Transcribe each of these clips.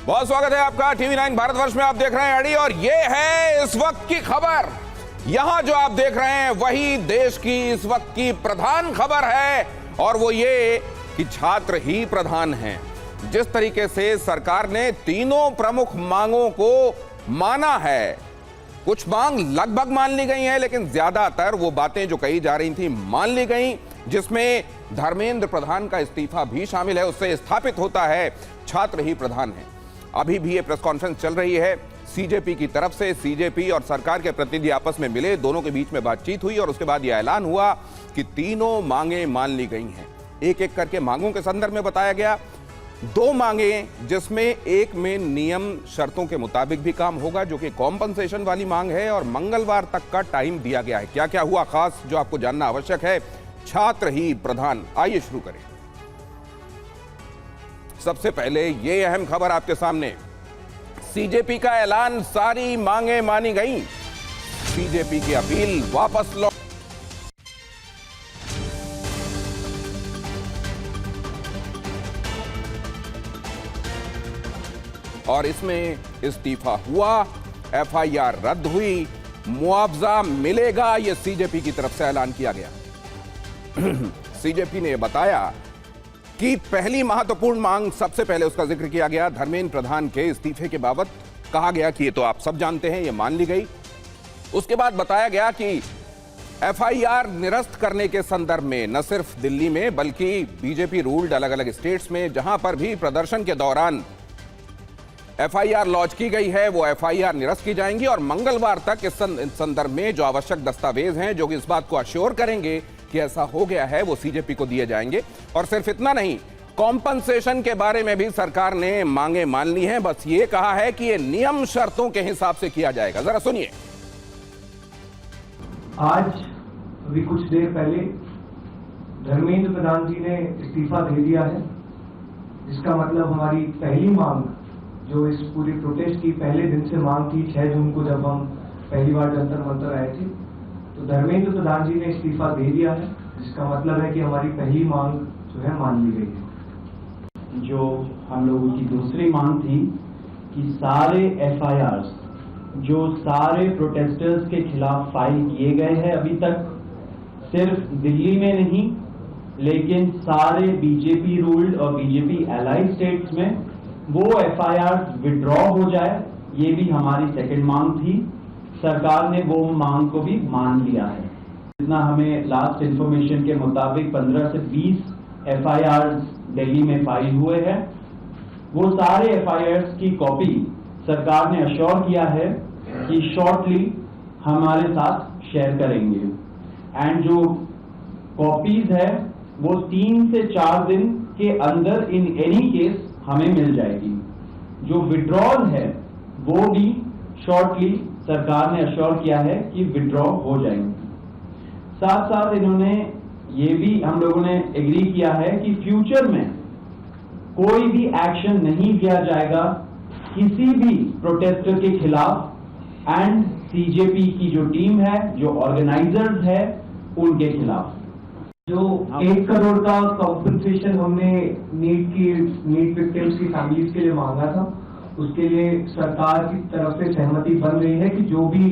बहुत स्वागत है आपका टीवी 9 भारतवर्ष में। आप देख रहे हैं एडी और ये है इस वक्त की खबर। यहां जो आप देख रहे हैं वही देश की इस वक्त की प्रधान खबर है और वो ये कि छात्र ही प्रधान हैं। जिस तरीके से सरकार ने तीनों प्रमुख मांगों को माना है, कुछ मांग लगभग मान ली गई हैं, लेकिन ज्यादातर वो बातें जो कही जा रही थी मान ली गई, जिसमें धर्मेंद्र प्रधान का इस्तीफा भी शामिल है। उससे स्थापित होता है छात्र ही प्रधान है। अभी भी ये प्रेस कॉन्फ्रेंस चल रही है सीजेपी की तरफ से। सीजेपी और सरकार के प्रतिनिधि आपस में मिले, दोनों के बीच में बातचीत हुई और उसके बाद यह ऐलान हुआ कि तीनों मांगे मान ली गई हैं। एक एक करके मांगों के संदर्भ में बताया गया। दो मांगे, जिसमें एक में नियम शर्तों के मुताबिक भी काम होगा, जो कि कॉम्पनसेशन वाली मांग है, और मंगलवार तक का टाइम दिया गया है। क्या क्या हुआ खास, जो आपको जानना आवश्यक है। छात्र ही प्रधान, आइए शुरू करें। सबसे पहले ये अहम खबर आपके सामने। सीजेपी का ऐलान, सारी मांगे मानी गई। सीजेपी की अपील वापस लो। और इसमें इस्तीफा हुआ, एफआईआर रद्द हुई, मुआवजा मिलेगा, यह सीजेपी की तरफ से ऐलान किया गया। सीजेपी ने बताया कि पहली महत्वपूर्ण मांग, सबसे पहले उसका जिक्र किया गया, धर्मेंद्र प्रधान के इस्तीफे के बाबत कहा गया कि ये तो आप सब जानते हैं, ये मान ली गई। उसके बाद बताया गया कि एफआईआर निरस्त करने के संदर्भ में न सिर्फ दिल्ली में बल्कि बीजेपी रूल्ड अलग अलग स्टेट्स में जहां पर भी प्रदर्शन के दौरान एफआईआर लॉन्च की गई है, वो एफआईआर निरस्त की जाएंगी और मंगलवार तक इस संदर्भ में जो आवश्यक दस्तावेज हैं, जो कि इस बात को अश्योर करेंगे कि ऐसा हो गया है, वो सीजेपी को दिए जाएंगे। और सिर्फ इतना नहीं, कॉम्पनसेशन के बारे में भी सरकार ने मांगे मान ली हैं। बस ये कहा है कि ये नियम शर्तों के हिसाब से किया जाएगा। जरा सुनिए। आज अभी कुछ देर पहले धर्मेंद्र प्रधान जी ने इस्तीफा दे दिया है। इसका मतलब हमारी पहली मांग, जो इस पूरी प्रोटेस्ट की पहले दिन से मांग थी, 6 जून को जब हम पहली बार जंतर मंतर आए थे, तो धर्मेंद्र प्रधान जी ने इस्तीफा दे दिया है। इसका मतलब है कि हमारी पहली मांग जो है मान ली गई है। जो हम लोगों की दूसरी मांग थी कि सारे एफआईआर्स जो सारे प्रोटेस्टर्स के खिलाफ फाइल किए गए हैं अभी तक, सिर्फ दिल्ली में नहीं लेकिन सारे बीजेपी रूल्ड और बीजेपी एलाइड स्टेट्स में, वो एफआईआर्स विड्रॉ हो जाए, ये भी हमारी सेकंड मांग थी। सरकार ने वो मांग को भी मान लिया है। जितना हमें लास्ट इंफॉर्मेशन के मुताबिक 15 से 20 एफआईआर्स दिल्ली में फाइल हुए हैं। वो सारे एफआईआर्स की कॉपी सरकार ने अश्योर किया है कि शॉर्टली हमारे साथ शेयर करेंगे। एंड जो कॉपीज है वो 3 से 4 दिन के अंदर इन एनी केस हमें मिल जाएगी। जो विड्रॉल है वो भी शॉर्टली सरकार ने अश्योर किया है कि विड्रॉ हो जाएंगे। साथ साथ इन्होंने ये भी हम लोगों ने एग्री किया है कि फ्यूचर में कोई भी एक्शन नहीं लिया जाएगा किसी भी प्रोटेस्टर के खिलाफ एंड सीजेपी की जो टीम है, जो ऑर्गेनाइजर्स है, उनके खिलाफ। जो 1 करोड़ का कॉम्पनसेशन हमने नीट विक्टिम्स की फैमिलीज के लिए मांगा था, उसके लिए सरकार की तरफ से सहमति बन रही है कि जो भी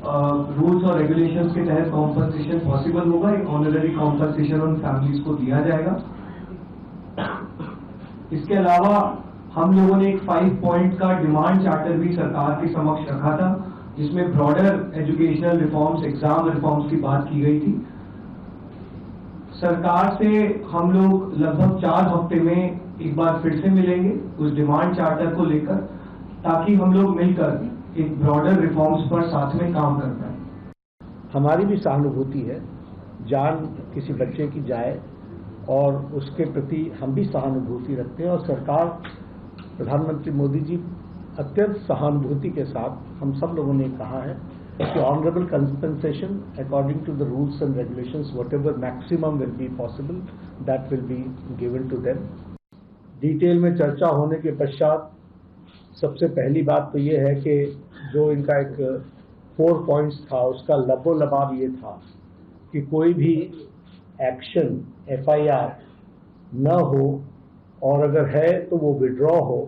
रूल्स और रेगुलेशंस के तहत कॉम्पनसेशन पॉसिबल होगा, एक ऑनररी कॉम्पनसेशन उन फैमिलीज को दिया जाएगा। इसके अलावा हम लोगों ने एक 5 पॉइंट का डिमांड चार्टर भी सरकार के समक्ष रखा था, जिसमें broader educational reforms, exam reforms की बात की गई थी। सरकार से हम लोग लगभग 4 हफ्ते में एक बार फिर से मिलेंगे उस डिमांड चार्टर को लेकर, ताकि हम लोग मिलकर एक ब्रॉडर रिफॉर्म्स पर साथ में काम कर पाए। हमारी भी सहानुभूति है, जान किसी बच्चे की जाए और उसके प्रति हम भी सहानुभूति रखते हैं। और सरकार, प्रधानमंत्री मोदी जी अत्यंत सहानुभूति के साथ हम सब लोगों ने कहा है कि honourable compensation according to the rules and regulations, whatever maximum will be possible, that will be given to them. Detail में चर्चा होने के पश्चात सबसे पहली बात तो ये है कि जो इनका एक 4 पॉइंट्स था, उसका लबोलबाब ये था कि कोई भी एक्शन एफआईआर न हो, और अगर है तो वो विड्रॉ हो,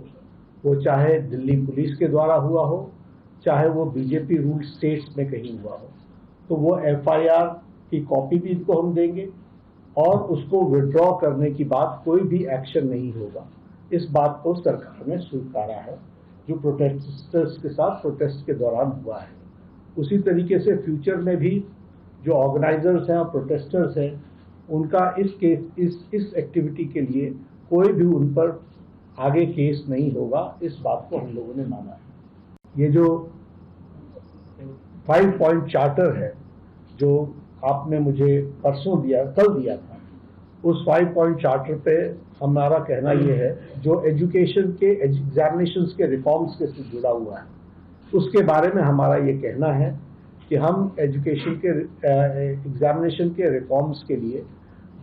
वो चाहे दिल्ली पुलिस के द्वारा हुआ हो, चाहे वो बीजेपी रूल स्टेट्स में कहीं हुआ हो, तो वो एफआईआर की कॉपी भी इनको हम देंगे और उसको विड्रॉ करने की बात कोई भी एक्शन नहीं होगा। इस बात को सरकार ने स्वीकारा है जो प्रोटेस्टर्स के साथ प्रोटेस्ट के दौरान हुआ है। उसी तरीके से फ्यूचर में भी जो ऑर्गेनाइजर्स हैं और प्रोटेस्टर्स हैं उनका इस एक्टिविटी के लिए कोई भी उन पर आगे केस नहीं होगा, इस बात को हम लोगों ने माना है। ये जो 5 पॉइंट चार्टर है जो आपने मुझे परसों दिया, कल दिया था, उस 5 पॉइंट चार्टर पे हमारा कहना ये है जो एजुकेशन के एग्जामिनेशंस के रिफॉर्म्स के से जुड़ा हुआ है, उसके बारे में हमारा ये कहना है कि हम एजुकेशन के एग्जामिनेशन के रिफॉर्म्स के लिए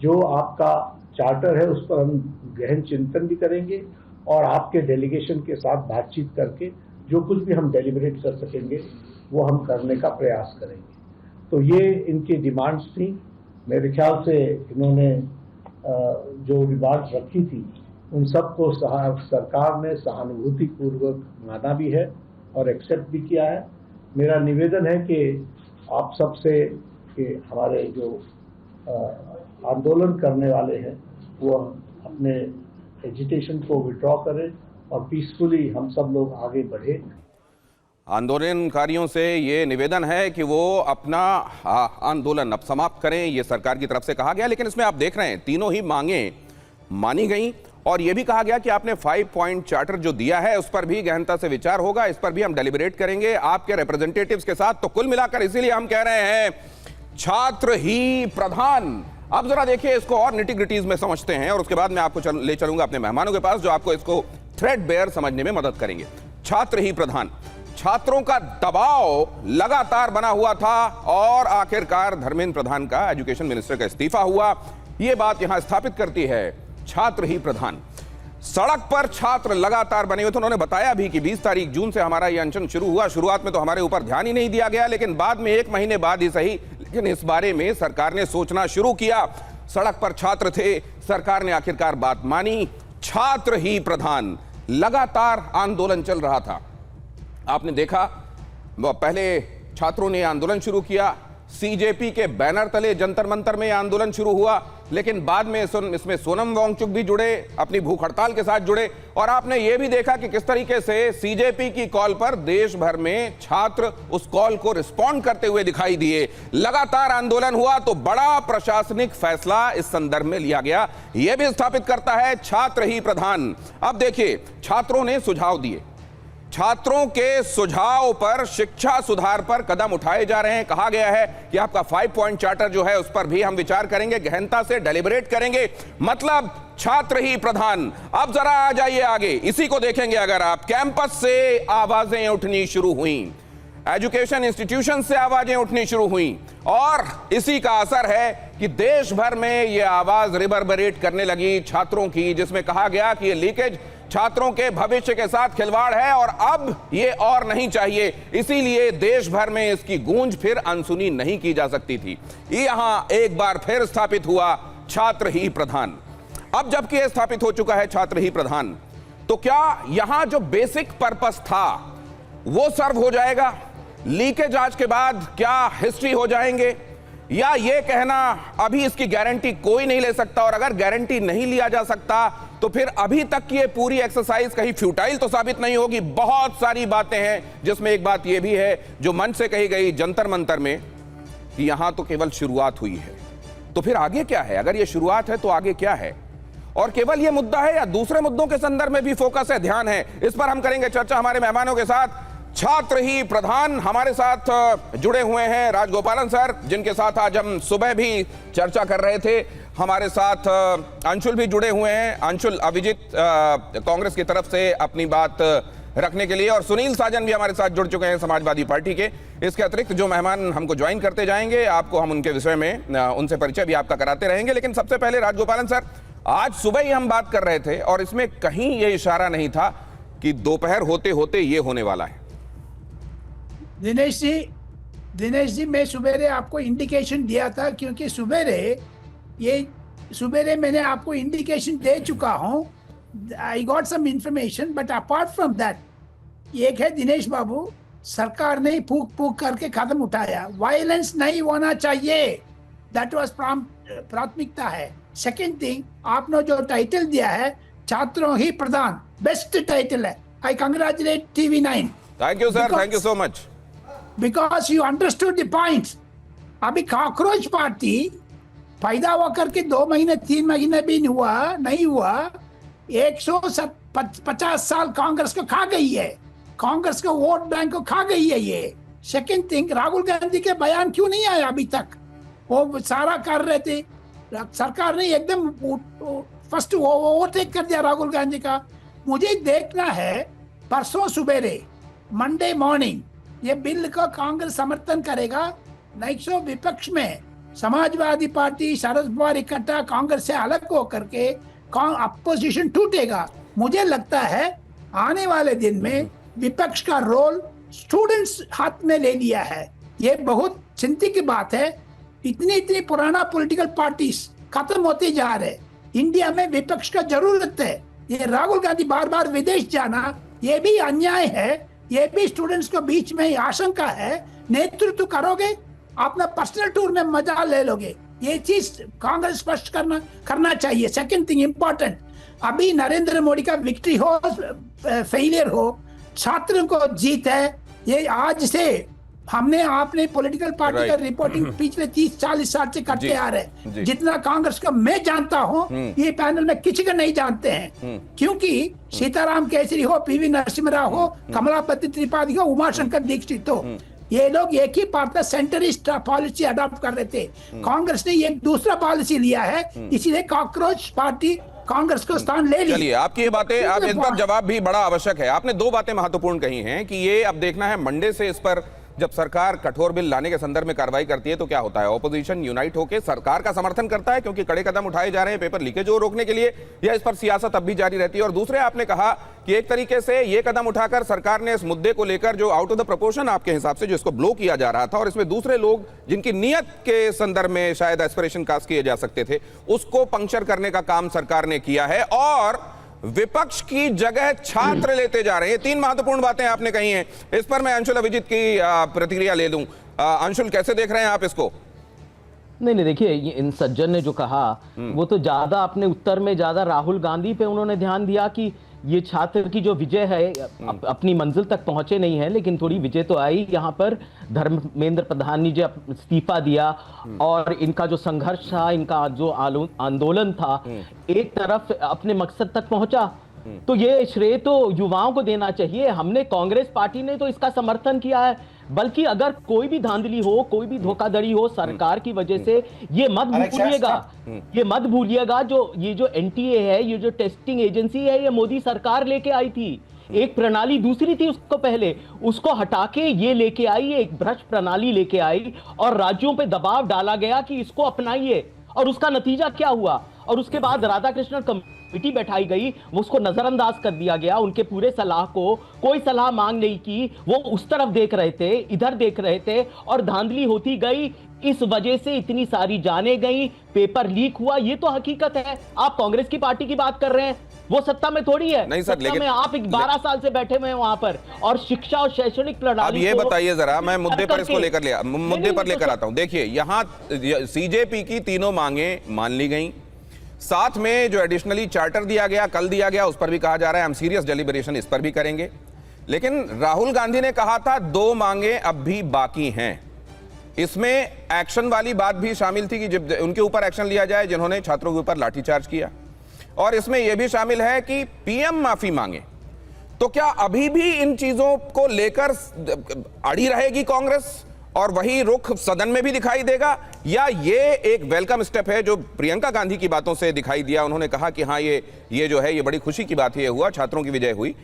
जो आपका चार्टर है उस पर हम गहन चिंतन भी करेंगे और आपके डेलीगेशन के साथ बातचीत करके जो कुछ भी हम डेलिब्रेट कर सकेंगे वो हम करने का प्रयास करेंगे। तो ये इनकी डिमांड्स थी। मेरे ख्याल से इन्होंने जो डिमांड्स रखी थी उन सबको सरकार ने सहानुभूतिपूर्वक माना भी है और एक्सेप्ट भी किया है। मेरा निवेदन है कि आप सबसे कि हमारे जो आंदोलन करने वाले हैं वो अपने एजिटेशन को विड्रॉ करें और पीसफुली हम सब लोग आगे बढ़े। आंदोलनकारियों से ये निवेदन है कि वो अपना आंदोलन अब समाप्त करें, ये सरकार की तरफ से कहा गया। लेकिन इसमें आप देख रहे हैं तीनों ही मांगें मानी गई और ये भी कहा गया कि आपने 5 पॉइंट चार्टर जो दिया है उस पर भी गहनता से विचार होगा, इस पर भी हम डेलिब्रेट करेंगे आपके रिप्रेजेंटेटिव्स के साथ। तो कुल मिलाकर इसीलिए हम कह रहे हैं छात्र ही प्रधान। अब जरा देखिए इसको और निटी-ग्रिटीज में समझते हैं और उसके बाद मैं आपको ले चलूंगा अपने मेहमानों के पास जो आपको इसको थ्रेडबेयर समझने में मदद करेंगे। छात्र ही प्रधान, छात्रों का दबाव लगातार बना हुआ था और आखिरकार धर्मेंद्र प्रधान का एजुकेशन मिनिस्टर का इस्तीफा हुआ। यह बात यहां स्थापित करती है छात्र ही प्रधान। सड़क पर छात्र लगातार बने हुए थे। उन्होंने बताया भी कि 20 तारीख जून से हमारा यह अनशन शुरू हुआ। शुरुआत में तो हमारे ऊपर ध्यान ही नहीं दिया गया, लेकिन बाद में 1 महीने बाद ही सही, लेकिन इस बारे में सरकार ने सोचना शुरू किया। सड़क पर छात्र थे, सरकार ने आखिरकार बात मानी। छात्र ही प्रधान, लगातार आंदोलन चल रहा था। आपने देखा पहले छात्रों ने आंदोलन शुरू किया, सीजेपी के बैनर तले जंतर मंतर में आंदोलन शुरू हुआ, लेकिन बाद में इसमें सोनम वांगचुक भी जुड़े, अपनी भूख हड़ताल के साथ जुड़े। और आपने यह भी देखा कि किस तरीके से सीजेपी की कॉल पर देश भर में छात्र उस कॉल को रिस्पॉन्ड करते हुए दिखाई दिए। लगातार आंदोलन हुआ तो बड़ा प्रशासनिक फैसला इस संदर्भ में लिया गया। यह भी स्थापित करता है छात्र ही प्रधान। अब देखिए छात्रों ने सुझाव दिए, छात्रों के सुझाव पर शिक्षा सुधार पर कदम उठाए जा रहे हैं। कहा गया है कि आपका 5 पॉइंट चार्टर जो है उस पर भी हम विचार करेंगे, गहनता से डेलिब्रेट करेंगे। मतलब छात्र ही प्रधान। अब जरा आ जाइए आगे, इसी को देखेंगे। अगर आप कैंपस से आवाजें उठनी शुरू हुई, एजुकेशन इंस्टीट्यूशन से आवाजें उठनी शुरू हुई और इसी का असर है कि देश भर में यह आवाज रिवर्बरेट करने लगी छात्रों की, जिसमें कहा गया कि यह लीकेज छात्रों के भविष्य के साथ खिलवाड़ है और अब ये और नहीं चाहिए। इसीलिए देश भर में इसकी गूंज फिर अनसुनी नहीं की जा सकती थी। यहां एक बार फिर स्थापित हुआ छात्र ही प्रधान। अब जबकि यह स्थापित हो चुका है छात्र ही प्रधान, तो क्या यहां जो बेसिक पर्पस था वो सर्व हो जाएगा? लीकेज आज के बाद क्या हिस्ट्री हो जाएंगे, या ये कहना अभी इसकी गारंटी कोई नहीं ले सकता? और अगर गारंटी नहीं लिया जा सकता तो फिर अभी तक की ये पूरी एक्सरसाइज कहीं फ्यूटाइल तो साबित नहीं होगी। बहुत सारी बातें हैं, जिसमें एक बात ये भी है जो मन से कही गई जंतर मंतर में कि यहां तो केवल शुरुआत हुई है, तो फिर आगे क्या है? अगर ये शुरुआत है तो आगे क्या है? और केवल ये मुद्दा है या दूसरे मुद्दों के संदर्भ में भी फोकस है, ध्यान है? इस पर हम करेंगे चर्चा हमारे मेहमानों के साथ। छात्र ही प्रधान हमारे साथ जुड़े हुए हैं राजगोपालन सर, जिनके साथ आज हम सुबह भी चर्चा कर रहे थे। हमारे साथ अंशुल भी जुड़े हुए हैं, अंशुल अभिजीत कांग्रेस की तरफ से अपनी बात रखने के लिए, और सुनील साजन भी हमारे साथ जुड़ चुके हैं समाजवादी पार्टी के। इसके अतिरिक्त जो मेहमान हमको ज्वाइन करते जाएंगे, आपको हम उनके विषय में उनसे परिचय भी आपका कराते रहेंगे। लेकिन सबसे पहले राजगोपालन सर, आज सुबह ही हम बात कर रहे थे और इसमें कहीं यह इशारा नहीं था कि दोपहर होते होते ये होने वाला है। दिनेश जी मैं सुबेरे आपको इंडिकेशन दिया था, क्योंकि सुबेरे मैंने आपको इंडिकेशन दे चुका हूं। I got some information, but apart from that, एक है दिनेश बाबू, सरकार ने फूक फूक करके कदम उठाया, वायलेंस नहीं होना चाहिए, दैट वाज प्राथमिकता है। सेकंड थिंग, आपने जो टाइटल दिया है छात्रों ही प्रधान, बेस्ट टाइटल है। आई congratulate TV9। Thank you sir, thank you so much, because you understood the points. अभी कॉकरोच पार्टी पैदा होकर के 2 महीने 3 महीने भी नहीं हुआ, 150 साल कांग्रेस को खा गई है, कांग्रेस को वोट बैंक को खा गई है ये। सेकंड थिंग, राहुल गांधी के बयान क्यों नहीं आया अभी तक? वो सारा कर रहे थे, सरकार ने एकदम फर्स्ट ओवरटेक कर दिया राहुल गांधी का। मुझे देखना है परसों सुबेरे, मंडे मॉर्निंग, ये बिल को कांग्रेस समर्थन करेगा, नहीं सो विपक्ष में समाजवादी पार्टी, शरद पवार इकट्ठा कांग्रेस से अलग होकर के अपोजिशन टूटेगा। मुझे लगता है आने वाले दिन में विपक्ष का रोल स्टूडेंट्स हाथ में ले लिया है। ये बहुत चिंता की बात है। इतनी पुराना पॉलिटिकल पार्टीज खत्म होते जा रहे, इंडिया में विपक्ष का जरूरत है। ये राहुल गांधी बार बार विदेश जाना, ये भी अन्याय है, ये भी स्टूडेंट्स को बीच में आशंका है। नेतृत्व करोगे, अपना पर्सनल टूर में मजा ले लोगे, ये चीज कांग्रेस स्पष्ट करना चाहिए। सेकंड थिंग इम्पोर्टेंट, अभी नरेंद्र मोदी का विक्ट्री हो फेलियर हो, छात्रों को जीत है। ये आज से आपने पॉलिटिकल पार्टी का रिपोर्टिंग पिछले 30-40 साल से करते आ रहे। जितना कांग्रेस का मैं जानता हूँ, ये पैनल में किसी का नहीं जानते हैं, क्योंकि सीताराम केसरी हो, PV नरसिम्हा राव हो, कमलापति त्रिपाठी हो, उमाशंकर दीक्षित हो, ये लोग एक ही पार्टी सेंटरिस्ट पॉलिसी अडॉप्ट कर रहे थे। कांग्रेस ने एक दूसरा पॉलिसी लिया है, इसीलिए कॉकरोच पार्टी कांग्रेस को स्थान ले लिया। चलिए, आपकी ये बातें, आप इस पर जवाब भी बड़ा आवश्यक है। आपने 2 बातें महत्वपूर्ण कही हैं कि ये अब देखना है मंडे से इस पर जब सरकार कठोर बिल लाने के संदर्भ में कार्रवाई करती है तो क्या होता है। ऑपोजिशन यूनाइट होकर सरकार का समर्थन करता है क्योंकि कड़े कदम उठाए जा रहे हैं पेपर लीकेज को रोकने के लिए, या इस पर सियासत अब भी जारी रहती है। और दूसरे, आपने कहा कि एक तरीके से ये कदम उठाकर सरकार ने इस मुद्दे को लेकर जो आउट ऑफ द प्रोपोर्शन आपके हिसाब से जो इसको ब्लो किया जा रहा था, और इसमें दूसरे लोग जिनकी नीयत के संदर्भ में शायद एस्पिरेशन कास्ट किए जा सकते थे, उसको पंक्चर करने का काम सरकार ने किया है और विपक्ष की जगह छात्र लेते जा रहे हैं। 3 महत्वपूर्ण बातें आपने कही हैं। इस पर मैं अंशुल अभिजीत की प्रतिक्रिया ले लूं। अंशुल, कैसे देख रहे हैं आप इसको? नहीं, देखिए, इन सज्जन ने जो कहा वो तो ज्यादा अपने उत्तर में ज्यादा राहुल गांधी पे उन्होंने ध्यान दिया कि ये छात्र की जो विजय है अपनी मंजिल तक पहुंचे नहीं है, लेकिन थोड़ी विजय तो आई। यहाँ पर धर्मेंद्र प्रधान ने जो इस्तीफा दिया और इनका जो संघर्ष था, इनका जो आंदोलन था, एक तरफ अपने मकसद तक पहुंचा, तो ये श्रेय तो युवाओं को देना चाहिए। हमने, कांग्रेस पार्टी ने तो इसका समर्थन किया है, बल्कि अगर कोई भी धांधली हो, कोई भी धोखाधड़ी हो सरकार की वजह से, ये मत भूलिएगा जो NTA है, ये जो टेस्टिंग एजेंसी है, ये मोदी सरकार लेके आई थी। एक प्रणाली दूसरी थी उसको पहले, उसको हटा के ये लेके आई, एक भ्रष्ट प्रणाली लेके आई और राज्यों पे दबाव डाला गया कि इसको अपनाइए, और उसका नतीजा क्या हुआ। और उसके बाद राधाकृष्णन कमेटी बैठाई गई, उसको नजरअंदाज कर दिया गया, उनके पूरे सलाह को कोई सलाह मांग नहीं की, वो उस तरफ देख रहे थे, इधर देख रहे थे, और धांधली होती गई। इस वजह से इतनी सारी जाने गई, पेपर लीक हुआ, ये तो हकीकत है। आप कांग्रेस की पार्टी की बात कर रहे हैं, वो सत्ता में थोड़ी है। नहीं सर, लेकिन आप 12 साल से बैठे हुए हैं वहां पर, और शिक्षा और शैक्षणिक प्रणाली। अब ये बताइए जरा, मैं मुद्दे पर इसको लेकर आता हूं। देखिए, यहां CJP की तीनों मांगे मान ली गई, साथ में जो एडिशनली चार्टर दिया गया, कल दिया गया, उस पर भी कहा जा रहा है हम सीरियस डेलिब्रेशन इस पर भी करेंगे। लेकिन राहुल गांधी ने कहा था 2 मांगे अब भी बाकी हैं। इसमें एक्शन वाली बात भी शामिल थी कि जब उनके ऊपर एक्शन लिया जाए जिन्होंने छात्रों के ऊपर लाठीचार्ज किया, और इसमें यह भी शामिल है कि PM माफी मांगे। तो क्या अभी भी इन चीजों को लेकर अड़ी रहेगी कांग्रेस और वही रुख सदन में भी दिखाई देगा, या ये एक वेलकम स्टेप है जो प्रियंका गांधी की बातों से दिखाई दिया? उन्होंने कहा कि हाँ, ये जो है ये बड़ी खुशी की बात ये हुआ, छात्रों की विजय हुई,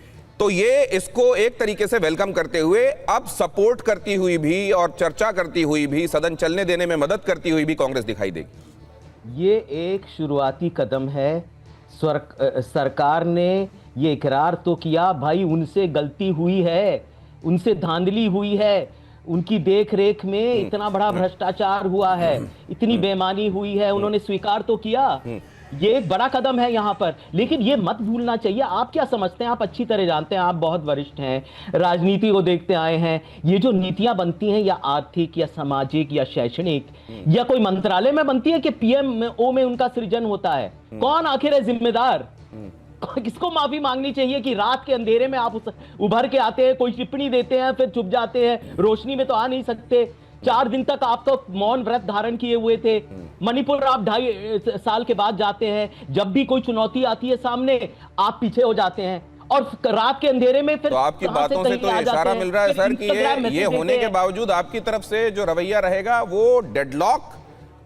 तो ये इसको एक तरीके से वेलकम करते हुए अब सपोर्ट करती हुई भी और चर्चा करती हुई भी, सदन चलने देने में मदद करती हुई भी कांग्रेस दिखाई देगी। ये एक शुरुआती कदम है। सरकार ने ये इकरार तो किया, भाई उनसे गलती हुई है, उनसे धांधली हुई है, उनकी देख रेख में इतना बड़ा भ्रष्टाचार हुआ है, इतनी बेईमानी हुई है, उन्होंने स्वीकार तो किया। ये एक बड़ा कदम है यहाँ पर, लेकिन ये मत भूलना चाहिए। आप क्या समझते हैं, आप अच्छी तरह जानते हैं, आप बहुत वरिष्ठ हैं, राजनीति को देखते आए हैं, ये जो नीतियां बनती हैं या आर्थिक या सामाजिक या शैक्षणिक या कोई मंत्रालय में बनती है कि पीएमओ में उनका सृजन होता है, कौन आखिर है जिम्मेदार? किसको माफी मांगनी चाहिए कि रात के अंधेरे में आप उभर के आते हैं, कोई टिप्पणी देते हैं, फिर चुप जाते हैं, रोशनी में तो आ नहीं सकते। 4 दिन तक आप तो मौन व्रत धारण किए हुए थे। मणिपुर आप 2.5 साल के बाद जाते हैं, जब भी कोई चुनौती आती है सामने आप पीछे हो जाते हैं, और रात के अंधेरे में फिर तो आपकी बातों से तो इशारा मिल रहा है सर कि ये होने के बावजूद आपकी तरफ से जो रवैया रहेगा वो डेडलॉक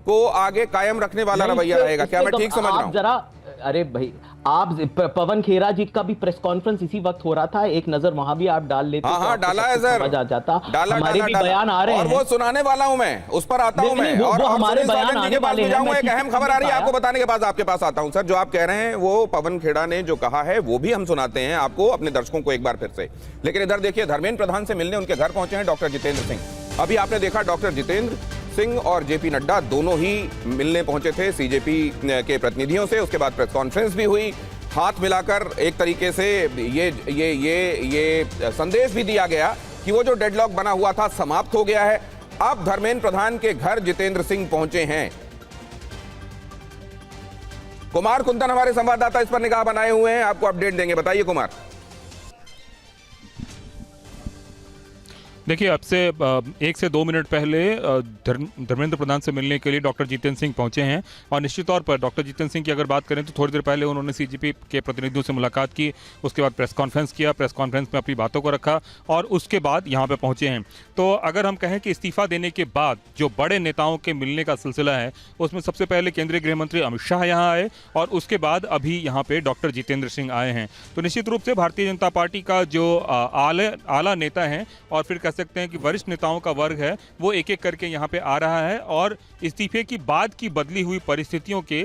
को आगे कायम रखने वाला रवैया रहेगा। क्या मैं ठीक समझ रहा हूं? जरा अरे भाई, आप पवन खेरा जी का भी प्रेस कॉन्फ्रेंस इसी वक्त हो रहा था, एक नजर वहां भी आप डाल लेते। हाँ, डाला है सर, समझ आ जाता। डाला, हमारे भी बयान आ रहे हैं और वो सुनाने वाला हूं मैं, उस पर आता हूं मैं, और हमारे बयान आने वाले हैं। एक अहम खबर आ रही है आपको बताने के बाद आपके पास आता हूं। सर, जो आप कह रहे हैं वो पवन खेड़ा ने जो कहा है वो भी हम सुनाते हैं आपको, अपने दर्शकों को एक बार फिर से। लेकिन इधर देखिए, धर्मेंद्र प्रधान से मिलने उनके घर पहुंचे हैं डॉक्टर जितेंद्र सिंह। अभी आपने देखा डॉक्टर जितेंद्र सिंह और जेपी नड्डा दोनों ही मिलने पहुंचे थे सीजेपी के प्रतिनिधियों से। उसके बाद प्रेस कॉन्फ्रेंस भी हुई, हाथ मिलाकर एक तरीके से ये संदेश भी दिया गया कि वो जो डेडलॉक बना हुआ था समाप्त हो गया है। अब धर्मेंद्र प्रधान के घर जितेंद्र सिंह पहुंचे हैं। कुमार कुंदन हमारे संवाददाता इस पर निगाह बनाए हुए हैं, आपको अपडेट देंगे। बताइए कुमार। देखिए, अब से 1 से 2 मिनट पहले धर्मेंद्र प्रधान से मिलने के लिए डॉक्टर जितेंद्र सिंह पहुंचे हैं। और निश्चित तौर पर डॉक्टर जितेंद्र सिंह की अगर बात करें तो थोड़ी देर पहले उन्होंने सीजेपी के प्रतिनिधियों से मुलाकात की, उसके बाद प्रेस कॉन्फ्रेंस किया, प्रेस कॉन्फ्रेंस में अपनी बातों को रखा और उसके बाद यहाँ पे पहुंचे हैं। तो अगर हम कहें कि इस्तीफा देने के बाद जो बड़े नेताओं के मिलने का सिलसिला है, उसमें सबसे पहले केंद्रीय गृह मंत्री अमित शाह यहाँ आए और उसके बाद अभी यहाँ पे डॉक्टर जितेंद्र सिंह आए हैं। तो निश्चित रूप से भारतीय जनता पार्टी का जो आला नेता है और फिर कह सकते हैं कि वरिष्ठ नेताओं का वर्ग है, वो एक एक करके यहाँ पे आ रहा है और इस्तीफे की बाद की बदली हुई परिस्थितियों के